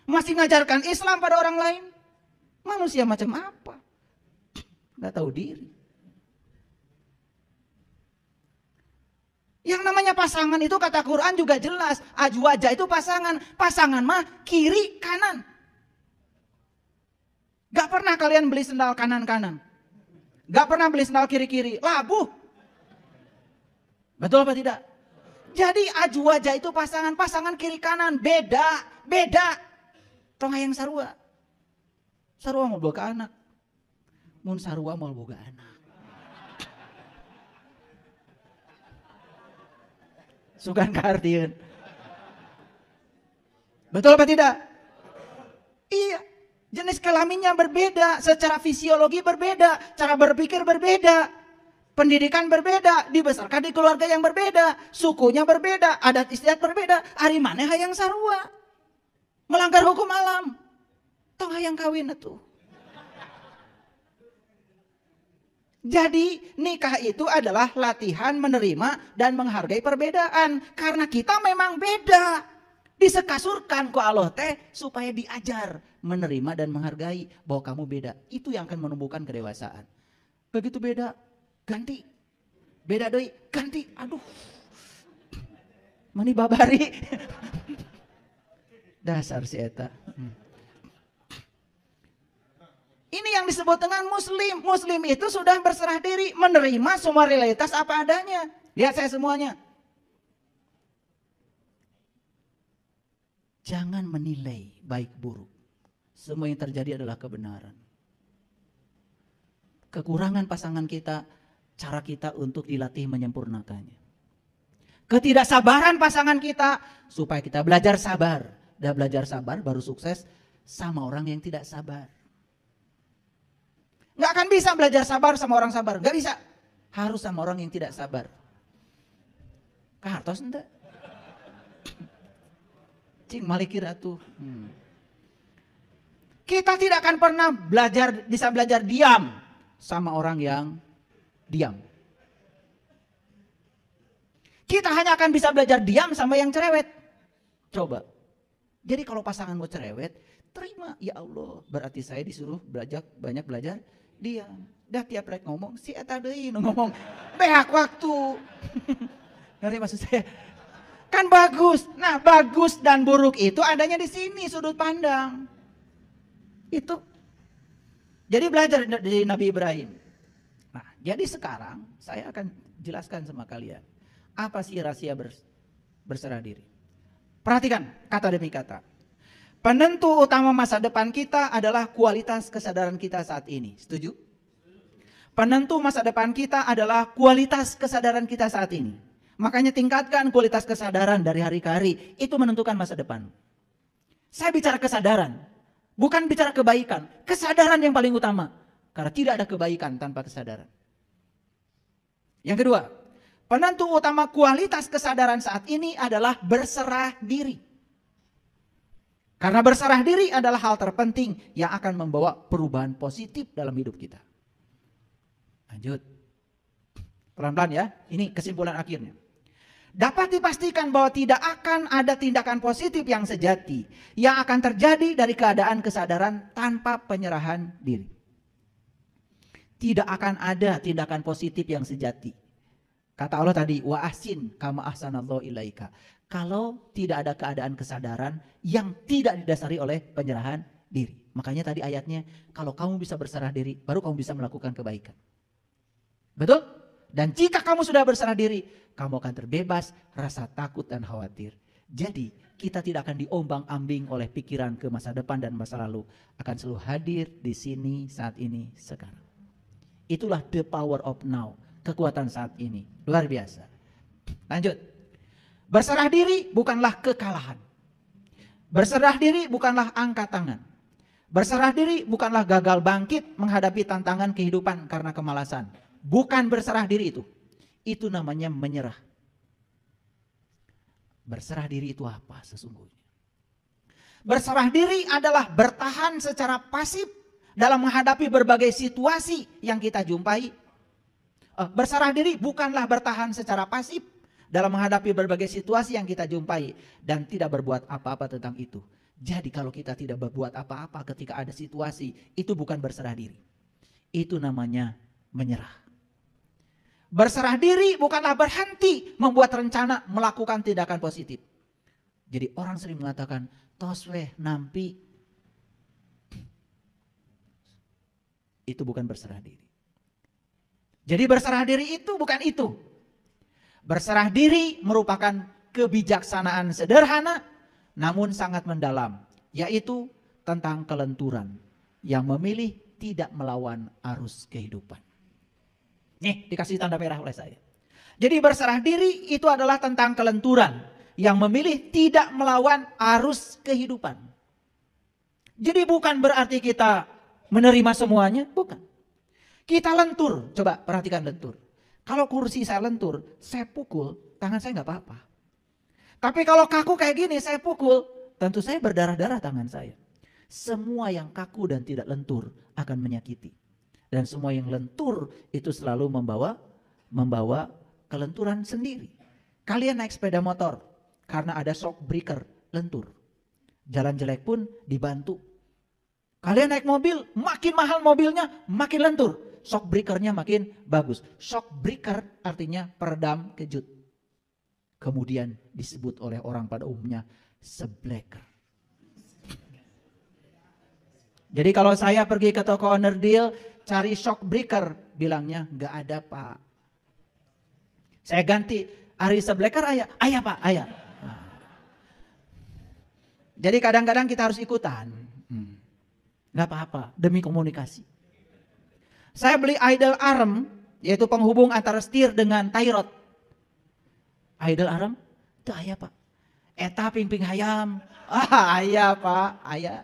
Masih ngajarkan Islam pada orang lain. Manusia macam apa? Nggak tahu diri. Yang namanya pasangan itu kata Quran juga jelas. Azwaja itu pasangan. Pasangan mah kiri kanan. Gak pernah kalian beli sendal kanan-kanan. Gak pernah beli sendal kiri-kiri. Labuh. Betul apa tidak? Jadi azwaja itu pasangan. Pasangan kiri kanan. Beda. Tong hayang sarua. Sarua mau boga anak. Mun sarua mau boga anak. Sugan kaartieun. Betul apa tidak? Iya. Jenis kelaminnya berbeda, secara fisiologi berbeda, cara berpikir berbeda, pendidikan berbeda, dibesarkan di keluarga yang berbeda, sukunya berbeda, adat istiadat berbeda. Ari maneh hayang sarua. Melanggar hukum alam. Tong hayang kawin atuh. Jadi nikah itu adalah latihan menerima dan menghargai perbedaan. Karena kita memang beda. Disekasurkan ku Allah teh supaya diajar menerima dan menghargai bahwa kamu beda. Itu yang akan menumbuhkan kedewasaan. Begitu beda, ganti. Beda doi, ganti. Aduh. Mani babari. Dasar si eta. Ini yang disebut dengan muslim. Muslim itu sudah berserah diri, menerima semua realitas apa adanya. Lihat saya semuanya. Jangan menilai baik buruk. Semua yang terjadi adalah kebenaran. Kekurangan pasangan kita, cara kita untuk dilatih menyempurnakannya. Ketidaksabaran pasangan kita, supaya kita belajar sabar. Dan belajar sabar baru sukses sama orang yang tidak sabar. Nggak akan bisa belajar sabar sama orang sabar. Nggak bisa. Harus sama orang yang tidak sabar. Kartos enggak? Cing malikir atuh. Kita tidak akan pernah bisa belajar diam sama orang yang diam. Kita hanya akan bisa belajar diam sama yang cerewet. Coba. Jadi kalau pasangan mau cerewet, terima, ya Allah. Berarti saya disuruh banyak belajar diam. Dah tiap rek ngomong, si eta deui nu ngomong. Beak waktu. Ngerti maksud saya? Kan bagus. Nah, bagus dan buruk itu adanya di sini, sudut pandang. Itu. Jadi belajar dari Nabi Ibrahim. Nah, jadi sekarang saya akan jelaskan sama kalian. Apa sih rahasia berserah diri? Perhatikan kata demi kata. Penentu utama masa depan kita adalah kualitas kesadaran kita saat ini. Setuju? Penentu masa depan kita adalah kualitas kesadaran kita saat ini. Makanya tingkatkan kualitas kesadaran dari hari ke hari. Itu menentukan masa depan. Saya bicara kesadaran. Bukan bicara kebaikan. Kesadaran yang paling utama. Karena tidak ada kebaikan tanpa kesadaran. Yang kedua. Penentu utama kualitas kesadaran saat ini adalah berserah diri. Karena berserah diri adalah hal terpenting yang akan membawa perubahan positif dalam hidup kita. Lanjut. Pelan-pelan ya. Ini kesimpulan akhirnya. Dapat dipastikan bahwa tidak akan ada tindakan positif yang sejati yang akan terjadi dari keadaan kesadaran tanpa penyerahan diri. Tidak akan ada tindakan positif yang sejati. Kata Allah tadi, wa ahsin kama ahsanallahu ilaika. Kalau tidak ada keadaan kesadaran yang tidak didasari oleh penyerahan diri. Makanya tadi ayatnya, kalau kamu bisa berserah diri, baru kamu bisa melakukan kebaikan. Betul? Dan jika kamu sudah berserah diri, kamu akan terbebas rasa takut dan khawatir. Jadi kita tidak akan diombang-ambing oleh pikiran ke masa depan dan masa lalu. Akan selalu hadir di sini, saat ini, sekarang. Itulah the power of now. Kekuatan saat ini. Luar biasa. Lanjut. Berserah diri bukanlah kekalahan. Berserah diri bukanlah angkat tangan. Berserah diri bukanlah gagal bangkit menghadapi tantangan kehidupan karena kemalasan. Bukan berserah diri itu. Itu namanya menyerah. Berserah diri itu apa sesungguhnya? Berserah diri adalah bertahan secara pasif dalam menghadapi berbagai situasi yang kita jumpai. Berserah diri bukanlah bertahan secara pasif dalam menghadapi berbagai situasi yang kita jumpai dan tidak berbuat apa-apa tentang itu. Jadi kalau kita tidak berbuat apa-apa ketika ada situasi, itu bukan berserah diri. Itu namanya menyerah. Berserah diri bukanlah berhenti membuat rencana melakukan tindakan positif. Jadi orang sering mengatakan, tosweh nampi. Itu bukan berserah diri. Jadi berserah diri itu bukan itu. Berserah diri merupakan kebijaksanaan sederhana namun sangat mendalam. Yaitu tentang kelenturan yang memilih tidak melawan arus kehidupan. Nih dikasih tanda merah oleh saya. Jadi berserah diri itu adalah tentang kelenturan yang memilih tidak melawan arus kehidupan. Jadi bukan berarti kita menerima semuanya, bukan. Kita lentur, coba perhatikan lentur. Kalau kursi saya lentur, saya pukul, tangan saya nggak apa-apa. Tapi kalau kaku kayak gini, saya pukul, tentu saya berdarah-darah tangan saya. Semua yang kaku dan tidak lentur akan menyakiti. Dan semua yang lentur itu selalu membawa kelenturan sendiri. Kalian naik sepeda motor, karena ada shock breaker, lentur. Jalan jelek pun dibantu. Kalian naik mobil, makin mahal mobilnya, makin lentur. Shock breakernya makin bagus. Shock breaker artinya peredam kejut. Kemudian disebut oleh orang pada umumnya sebleker. Jadi kalau saya pergi ke toko owner deal, cari shock breaker, bilangnya nggak ada pak. Saya ganti, Ari sebleker ayah, ayah pak, ayah. Jadi kadang-kadang kita harus ikutan. Nggak apa-apa, demi komunikasi. Saya beli idle arm, yaitu penghubung antara setir dengan tie rod. Idle arm, itu ayah pak. Eta ping-ping hayam. Ayah pak, ayah.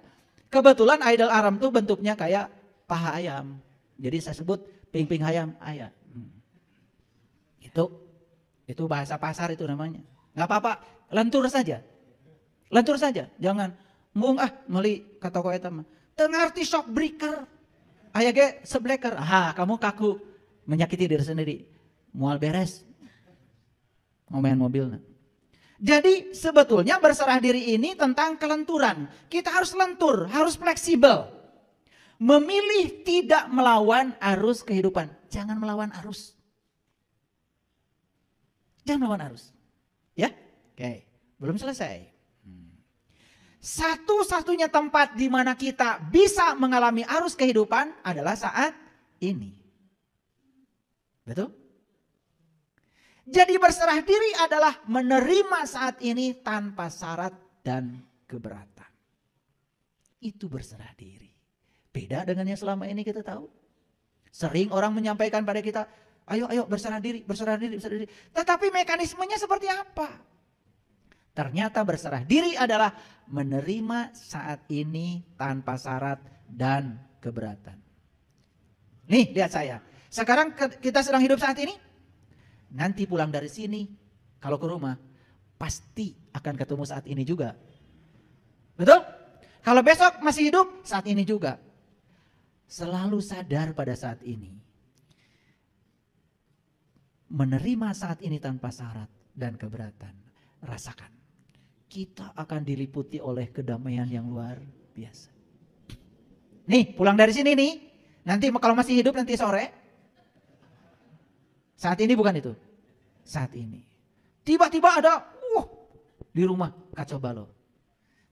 Kebetulan idle arm itu bentuknya kayak paha ayam. Jadi saya sebut ping-ping hayam, ayah. Itu bahasa pasar itu namanya. Nggak apa-apa, lentur saja. Lentur saja, jangan mung meli ka toko eta mah. Teu ngarti shock breaker. Aya ge sebleker. Kamu kaku menyakiti diri sendiri. Moal beres. Ngomain mobilnya. Jadi sebetulnya berserah diri ini tentang kelenturan. Kita harus lentur, harus fleksibel. Memilih tidak melawan arus kehidupan. Jangan melawan arus. Jangan melawan arus. Ya? Oke, belum selesai. Satu-satunya tempat di mana kita bisa mengalami arus kehidupan adalah saat ini. Betul? Jadi berserah diri adalah menerima saat ini tanpa syarat dan keberatan. Itu berserah diri. Beda dengan yang selama ini kita tahu. Sering orang menyampaikan pada kita, ayo berserah diri, berserah diri, berserah diri. Tetapi mekanismenya seperti apa? Ternyata berserah diri adalah menerima saat ini tanpa syarat dan keberatan. Nih lihat saya. Sekarang kita sedang hidup saat ini. Nanti pulang dari sini, kalau ke rumah, pasti akan ketemu saat ini juga. Betul? Kalau besok masih hidup, saat ini juga. Selalu sadar pada saat ini. Menerima saat ini tanpa syarat dan keberatan. Rasakan. Kita akan diliputi oleh kedamaian yang luar biasa. Nih, pulang dari sini nih. Nanti kalau masih hidup nanti sore. Saat ini bukan itu. Saat ini. Tiba-tiba ada di rumah kacau balau.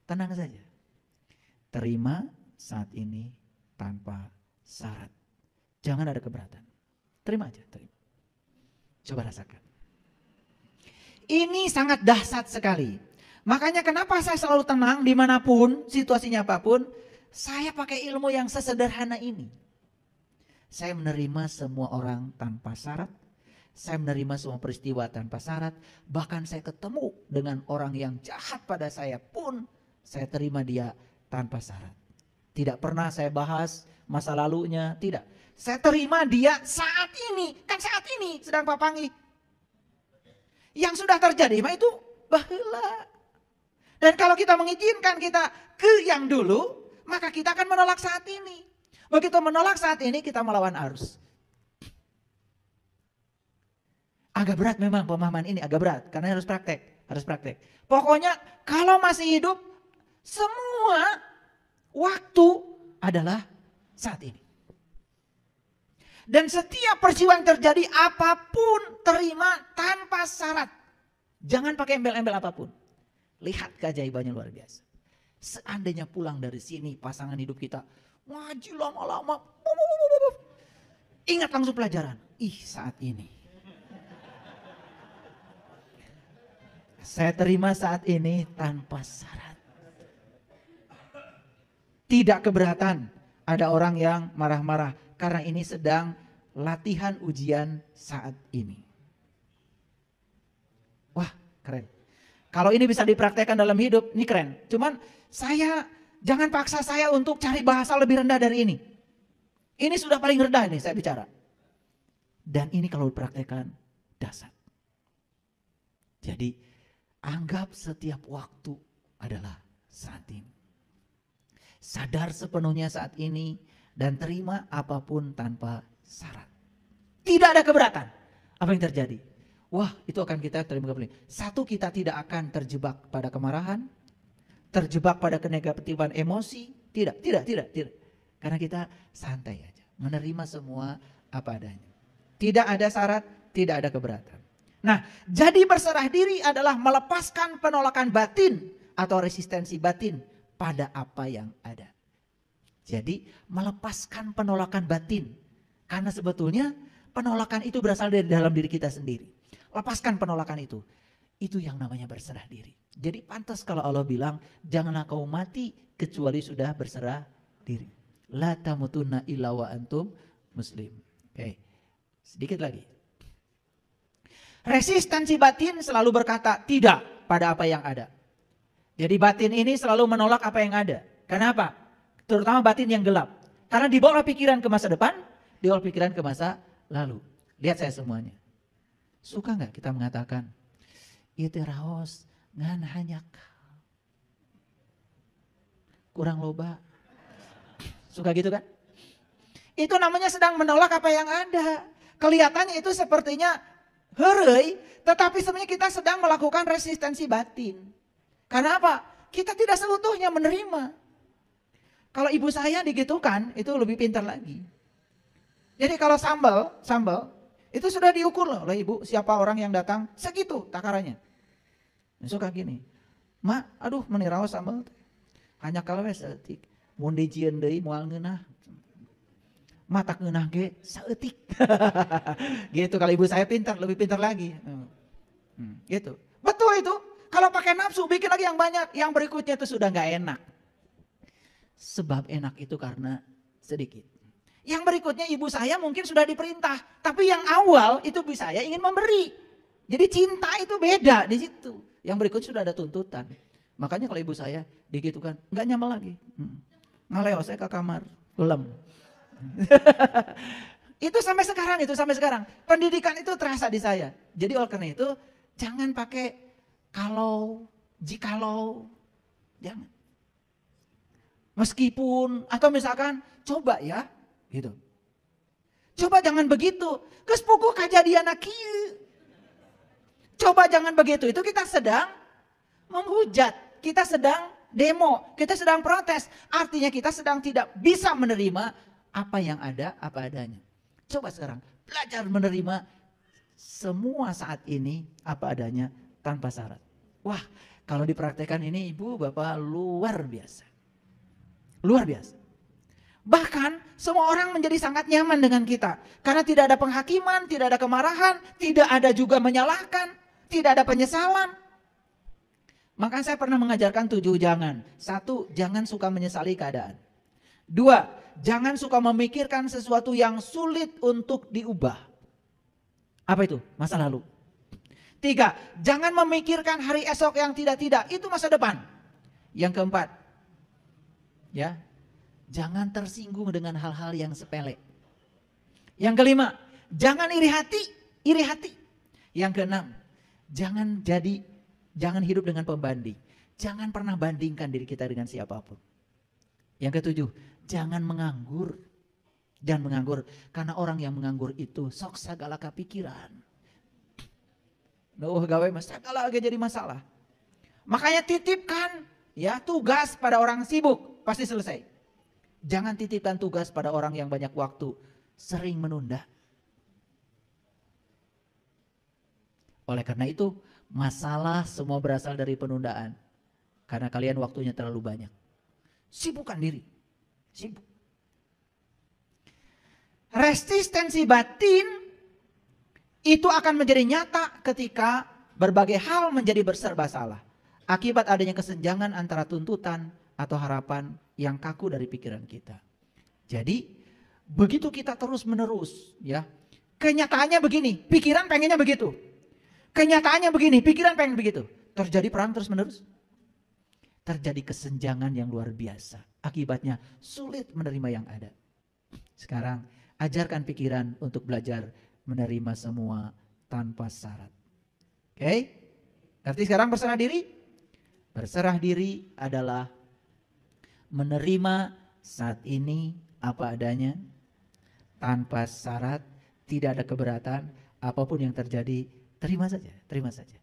Tenang saja. Terima saat ini tanpa syarat. Jangan ada keberatan. Terima aja, terima. Coba rasakan. Ini sangat dahsyat sekali. Makanya kenapa saya selalu tenang dimanapun, situasinya apapun. Saya pakai ilmu yang sesederhana ini. Saya menerima semua orang tanpa syarat. Saya menerima semua peristiwa tanpa syarat. Bahkan saya ketemu dengan orang yang jahat pada saya pun saya terima dia tanpa syarat. Tidak pernah saya bahas masa lalunya, tidak. Saya terima dia saat ini, kan saat ini sedang papangi. Yang sudah terjadi mah itu baheula. Dan kalau kita mengizinkan kita ke yang dulu, maka kita akan menolak saat ini. Begitu menolak saat ini, kita melawan arus. Agak berat memang pemahaman ini, agak berat. Karena harus praktek. Pokoknya kalau masih hidup, semua waktu adalah saat ini. Dan setiap peristiwa yang terjadi, apapun terima tanpa syarat. Jangan pakai embel-embel apapun. Lihat keajaibannya luar biasa. Seandainya pulang dari sini pasangan hidup kita ngaji lama-lama. Ingat langsung pelajaran. Saat ini. Saya terima saat ini tanpa syarat. Tidak keberatan. Ada orang yang marah-marah. Karena ini sedang latihan ujian saat ini. Wah keren. Kalau ini bisa dipraktekkan dalam hidup, ini keren. Cuman jangan paksa saya untuk cari bahasa lebih rendah dari ini. Ini sudah paling rendah nih saya bicara. Dan ini kalau dipraktekkan, dahsyat. Jadi anggap setiap waktu adalah saat ini. Sadar sepenuhnya saat ini dan terima apapun tanpa syarat. Tidak ada keberatan. Apa yang terjadi? Wah, itu akan kita terima kembali. Satu, kita tidak akan terjebak pada kemarahan. terjebak pada kenegatifan emosi. Tidak. Karena kita santai aja, menerima semua apa adanya. Tidak ada syarat, tidak ada keberatan. Nah, jadi berserah diri adalah melepaskan penolakan batin atau resistensi batin pada apa yang ada. Jadi melepaskan penolakan batin. Karena sebetulnya penolakan itu berasal dari dalam diri kita sendiri. Lepaskan penolakan itu. Itu yang namanya berserah diri. Jadi pantas kalau Allah bilang, janganlah kau mati kecuali sudah berserah diri. La tamutunna illa wa antum muslim. Oke, sedikit lagi. Resistensi batin selalu berkata tidak pada apa yang ada. Jadi batin ini selalu menolak apa yang ada. Kenapa? Terutama batin yang gelap. Karena dibawa pikiran ke masa depan, dibawa pikiran ke masa lalu. Lihat saya semuanya. Suka nggak kita mengatakan, itu raos ngan hanya kurang loba. Suka gitu kan? Itu namanya sedang menolak apa yang ada. Kelihatannya itu sepertinya heureuy, tetapi sebenarnya kita sedang melakukan resistensi batin. Karena apa? Kita tidak seutuhnya menerima. Kalau ibu saya digitukan, itu lebih pintar lagi. Jadi kalau sambal, itu sudah diukur loh oleh ibu, siapa orang yang datang, segitu takarannya. Suka gini, mak, aduh meniraos sambal, hanya kalau seetik, mun dijieun deui moal ngeunah, mata ngeunah ge saeutik. Gitu, kalau ibu saya pintar, lebih pintar lagi. Gitu, betul itu. Kalau pakai nafsu, bikin lagi yang banyak, yang berikutnya itu sudah nggak enak. Sebab enak itu karena sedikit. Yang berikutnya ibu saya mungkin sudah diperintah, tapi yang awal itu ibu saya ingin memberi. Jadi cinta itu beda di situ. Yang berikut sudah ada tuntutan. Makanya kalau ibu saya digitukan, nggak nyaman lagi. Ngaleo saya ke kamar, gelem. Itu sampai sekarang. Pendidikan itu terasa di saya. Jadi oleh karena itu jangan pakai kalau, jikalau, jangan. Meskipun atau misalkan coba ya, gitu. Coba jangan begitu. Geus puguh kajadian kieu. Coba jangan begitu. Itu kita sedang menghujat, kita sedang demo, kita sedang protes. Artinya kita sedang tidak bisa menerima apa yang ada, apa adanya. Coba sekarang belajar menerima semua saat ini apa adanya tanpa syarat. Wah, kalau dipraktekkan ini ibu bapak luar biasa. Luar biasa. Bahkan semua orang menjadi sangat nyaman dengan kita. Karena tidak ada penghakiman, tidak ada kemarahan, tidak ada juga menyalahkan, tidak ada penyesalan. Maka saya pernah mengajarkan 7 jangan. 1, jangan suka menyesali keadaan. 2, jangan suka memikirkan sesuatu yang sulit untuk diubah. Apa itu? Masa lalu. 3, jangan memikirkan hari esok yang tidak-tidak. Itu masa depan. Yang keempat, ya, jangan tersinggung dengan hal-hal yang sepele. Yang kelima, jangan iri hati. Yang keenam, jangan hidup dengan pembanding. Jangan pernah bandingkan diri kita dengan siapapun. Yang ketujuh, jangan menganggur. Jangan menganggur, karena orang yang menganggur itu sok sagala kapikiran. Nuh gawe mas sagala jadi masalah. Makanya titipkan ya tugas pada orang sibuk, pasti selesai. Jangan titipkan tugas pada orang yang banyak waktu, sering menunda. Oleh karena itu, masalah semua berasal dari penundaan. Karena kalian waktunya terlalu banyak. Sibukkan diri. Sibuk. Resistensi batin itu akan menjadi nyata ketika berbagai hal menjadi berserba salah. Akibat adanya kesenjangan antara tuntutan atau harapan yang kaku dari pikiran kita. Jadi begitu kita terus menerus ya. Kenyataannya begini, pikiran pengennya begitu. Kenyataannya begini, pikiran pengen begitu. Terjadi perang terus menerus. Terjadi kesenjangan yang luar biasa. Akibatnya sulit menerima yang ada. Sekarang ajarkan pikiran untuk belajar menerima semua tanpa syarat. Oke? Ngerti sekarang berserah diri? Berserah diri adalah menerima saat ini apa adanya, tanpa syarat, tidak ada keberatan, apapun yang terjadi, terima saja.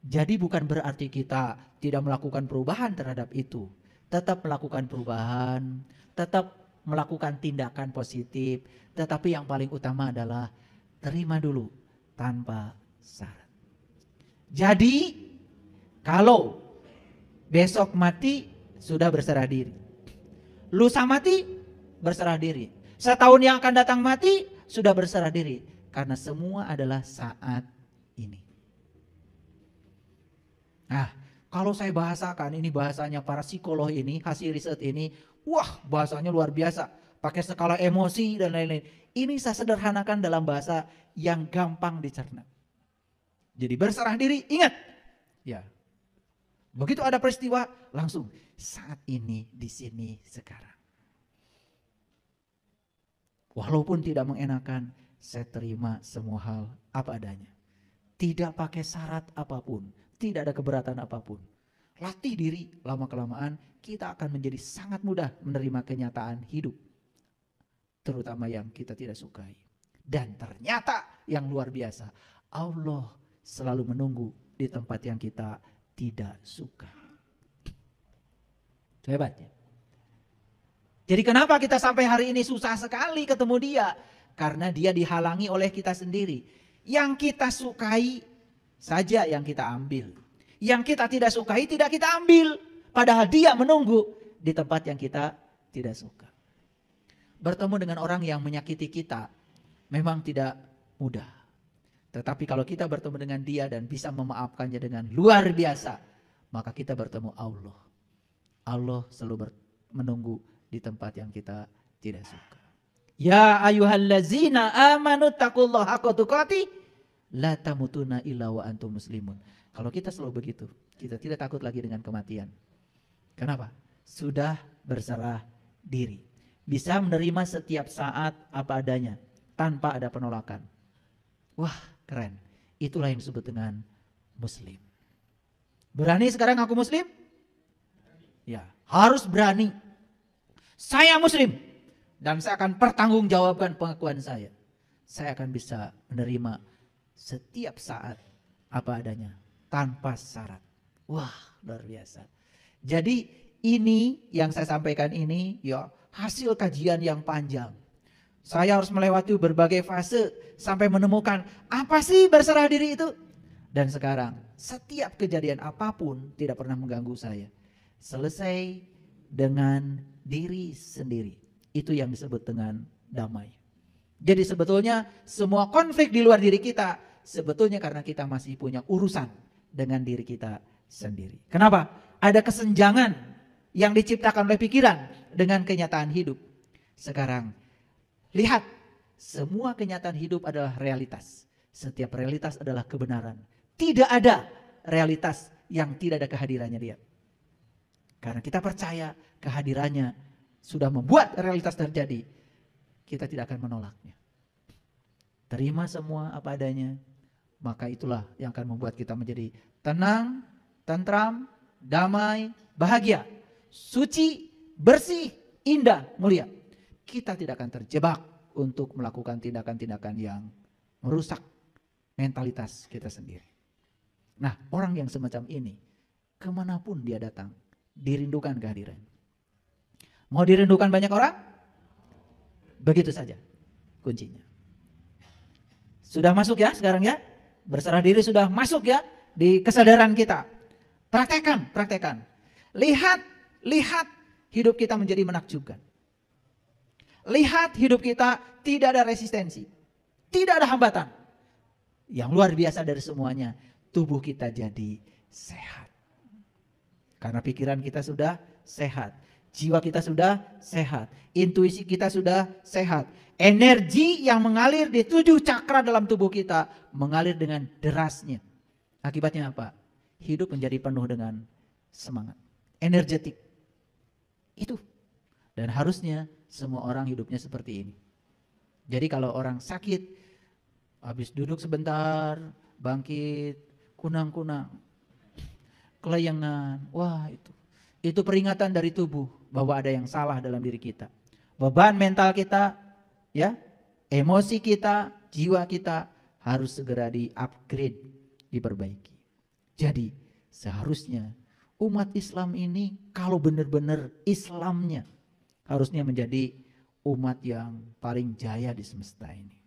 Jadi bukan berarti kita tidak melakukan perubahan terhadap itu. Tetap melakukan perubahan, tetap melakukan tindakan positif. Tetapi yang paling utama adalah terima dulu tanpa syarat. Jadi kalau besok mati sudah berserah diri. Lusa mati berserah diri. Setahun yang akan datang mati sudah berserah diri. Karena semua adalah saat ini. Nah, kalau saya bahasakan, ini bahasanya para psikolog ini, hasil riset ini, wah bahasanya luar biasa. Pakai skala emosi dan lain-lain. Ini saya sederhanakan dalam bahasa yang gampang dicerna. Jadi berserah diri, ingat. Ya, begitu ada peristiwa, langsung saat ini, di sini, sekarang. Walaupun tidak mengenakan, saya terima semua hal apa adanya. Tidak pakai syarat apapun. Tidak ada keberatan apapun. Latih diri, lama-kelamaan kita akan menjadi sangat mudah menerima kenyataan hidup. Terutama yang kita tidak sukai. Dan ternyata yang luar biasa, Allah selalu menunggu di tempat yang kita tidak suka. Hebat ya. Jadi kenapa kita sampai hari ini susah sekali ketemu dia? Karena dia dihalangi oleh kita sendiri. Yang kita sukai saja yang kita ambil. Yang kita tidak sukai tidak kita ambil. Padahal dia menunggu di tempat yang kita tidak suka. Bertemu dengan orang yang menyakiti kita memang tidak mudah. Tetapi kalau kita bertemu dengan dia dan bisa memaafkannya dengan luar biasa, maka kita bertemu Allah. Allah selalu menunggu di tempat yang kita tidak suka. Ya ayyuhallazina amanu taqullaha haqqa tuqatih la tamutunna illa wa antum muslimun. Kalau kita selalu begitu, kita tidak takut lagi dengan kematian. Kenapa? Sudah berserah diri. Bisa menerima setiap saat apa adanya tanpa ada penolakan. Wah, keren. Itulah yang disebut dengan muslim. Berani sekarang aku muslim? Ya, harus berani. Saya muslim dan saya akan pertanggungjawabkan pengakuan saya. Saya akan bisa menerima setiap saat apa adanya tanpa syarat. Wah, luar biasa. Jadi ini yang saya sampaikan ini ya hasil kajian yang panjang. Saya harus melewati berbagai fase sampai menemukan apa sih berserah diri itu. Dan sekarang setiap kejadian apapun tidak pernah mengganggu saya. Selesai dengan diri sendiri. Itu yang disebut dengan damai. Jadi sebetulnya semua konflik di luar diri kita sebetulnya karena kita masih punya urusan dengan diri kita sendiri. Kenapa? Ada kesenjangan yang diciptakan oleh pikiran dengan kenyataan hidup. Sekarang lihat, semua kenyataan hidup adalah realitas. Setiap realitas adalah kebenaran. Tidak ada realitas yang tidak ada kehadirannya dia. Karena kita percaya kehadirannya sudah membuat realitas terjadi. Kita tidak akan menolaknya. Terima semua apa adanya. Maka itulah yang akan membuat kita menjadi tenang, tentram, damai, bahagia, suci, bersih, indah, mulia. Kita tidak akan terjebak untuk melakukan tindakan-tindakan yang merusak mentalitas kita sendiri. Nah, orang yang semacam ini, kemanapun dia datang, dirindukan kehadiran. Mau dirindukan banyak orang? Begitu saja kuncinya. Sudah masuk ya sekarang ya? Berserah diri sudah masuk ya di kesadaran kita. Praktekan. Lihat hidup kita menjadi menakjubkan. Lihat hidup kita tidak ada resistensi. Tidak ada hambatan. Yang luar biasa dari semuanya, tubuh kita jadi sehat. Karena pikiran kita sudah sehat. Jiwa kita sudah sehat. Intuisi kita sudah sehat. Energi yang mengalir di 7 cakra dalam tubuh kita mengalir dengan derasnya. Akibatnya apa? Hidup menjadi penuh dengan semangat. Energetik. Itu. Dan harusnya semua orang hidupnya seperti ini. Jadi kalau orang sakit, habis duduk sebentar, bangkit, kunang-kunang, kelayangan, wah itu peringatan dari tubuh bahwa ada yang salah dalam diri kita. Beban mental kita, ya, emosi kita, jiwa kita harus segera di-upgrade, diperbaiki. Jadi seharusnya umat Islam ini kalau benar-benar Islamnya harusnya menjadi umat yang paling jaya di semesta ini.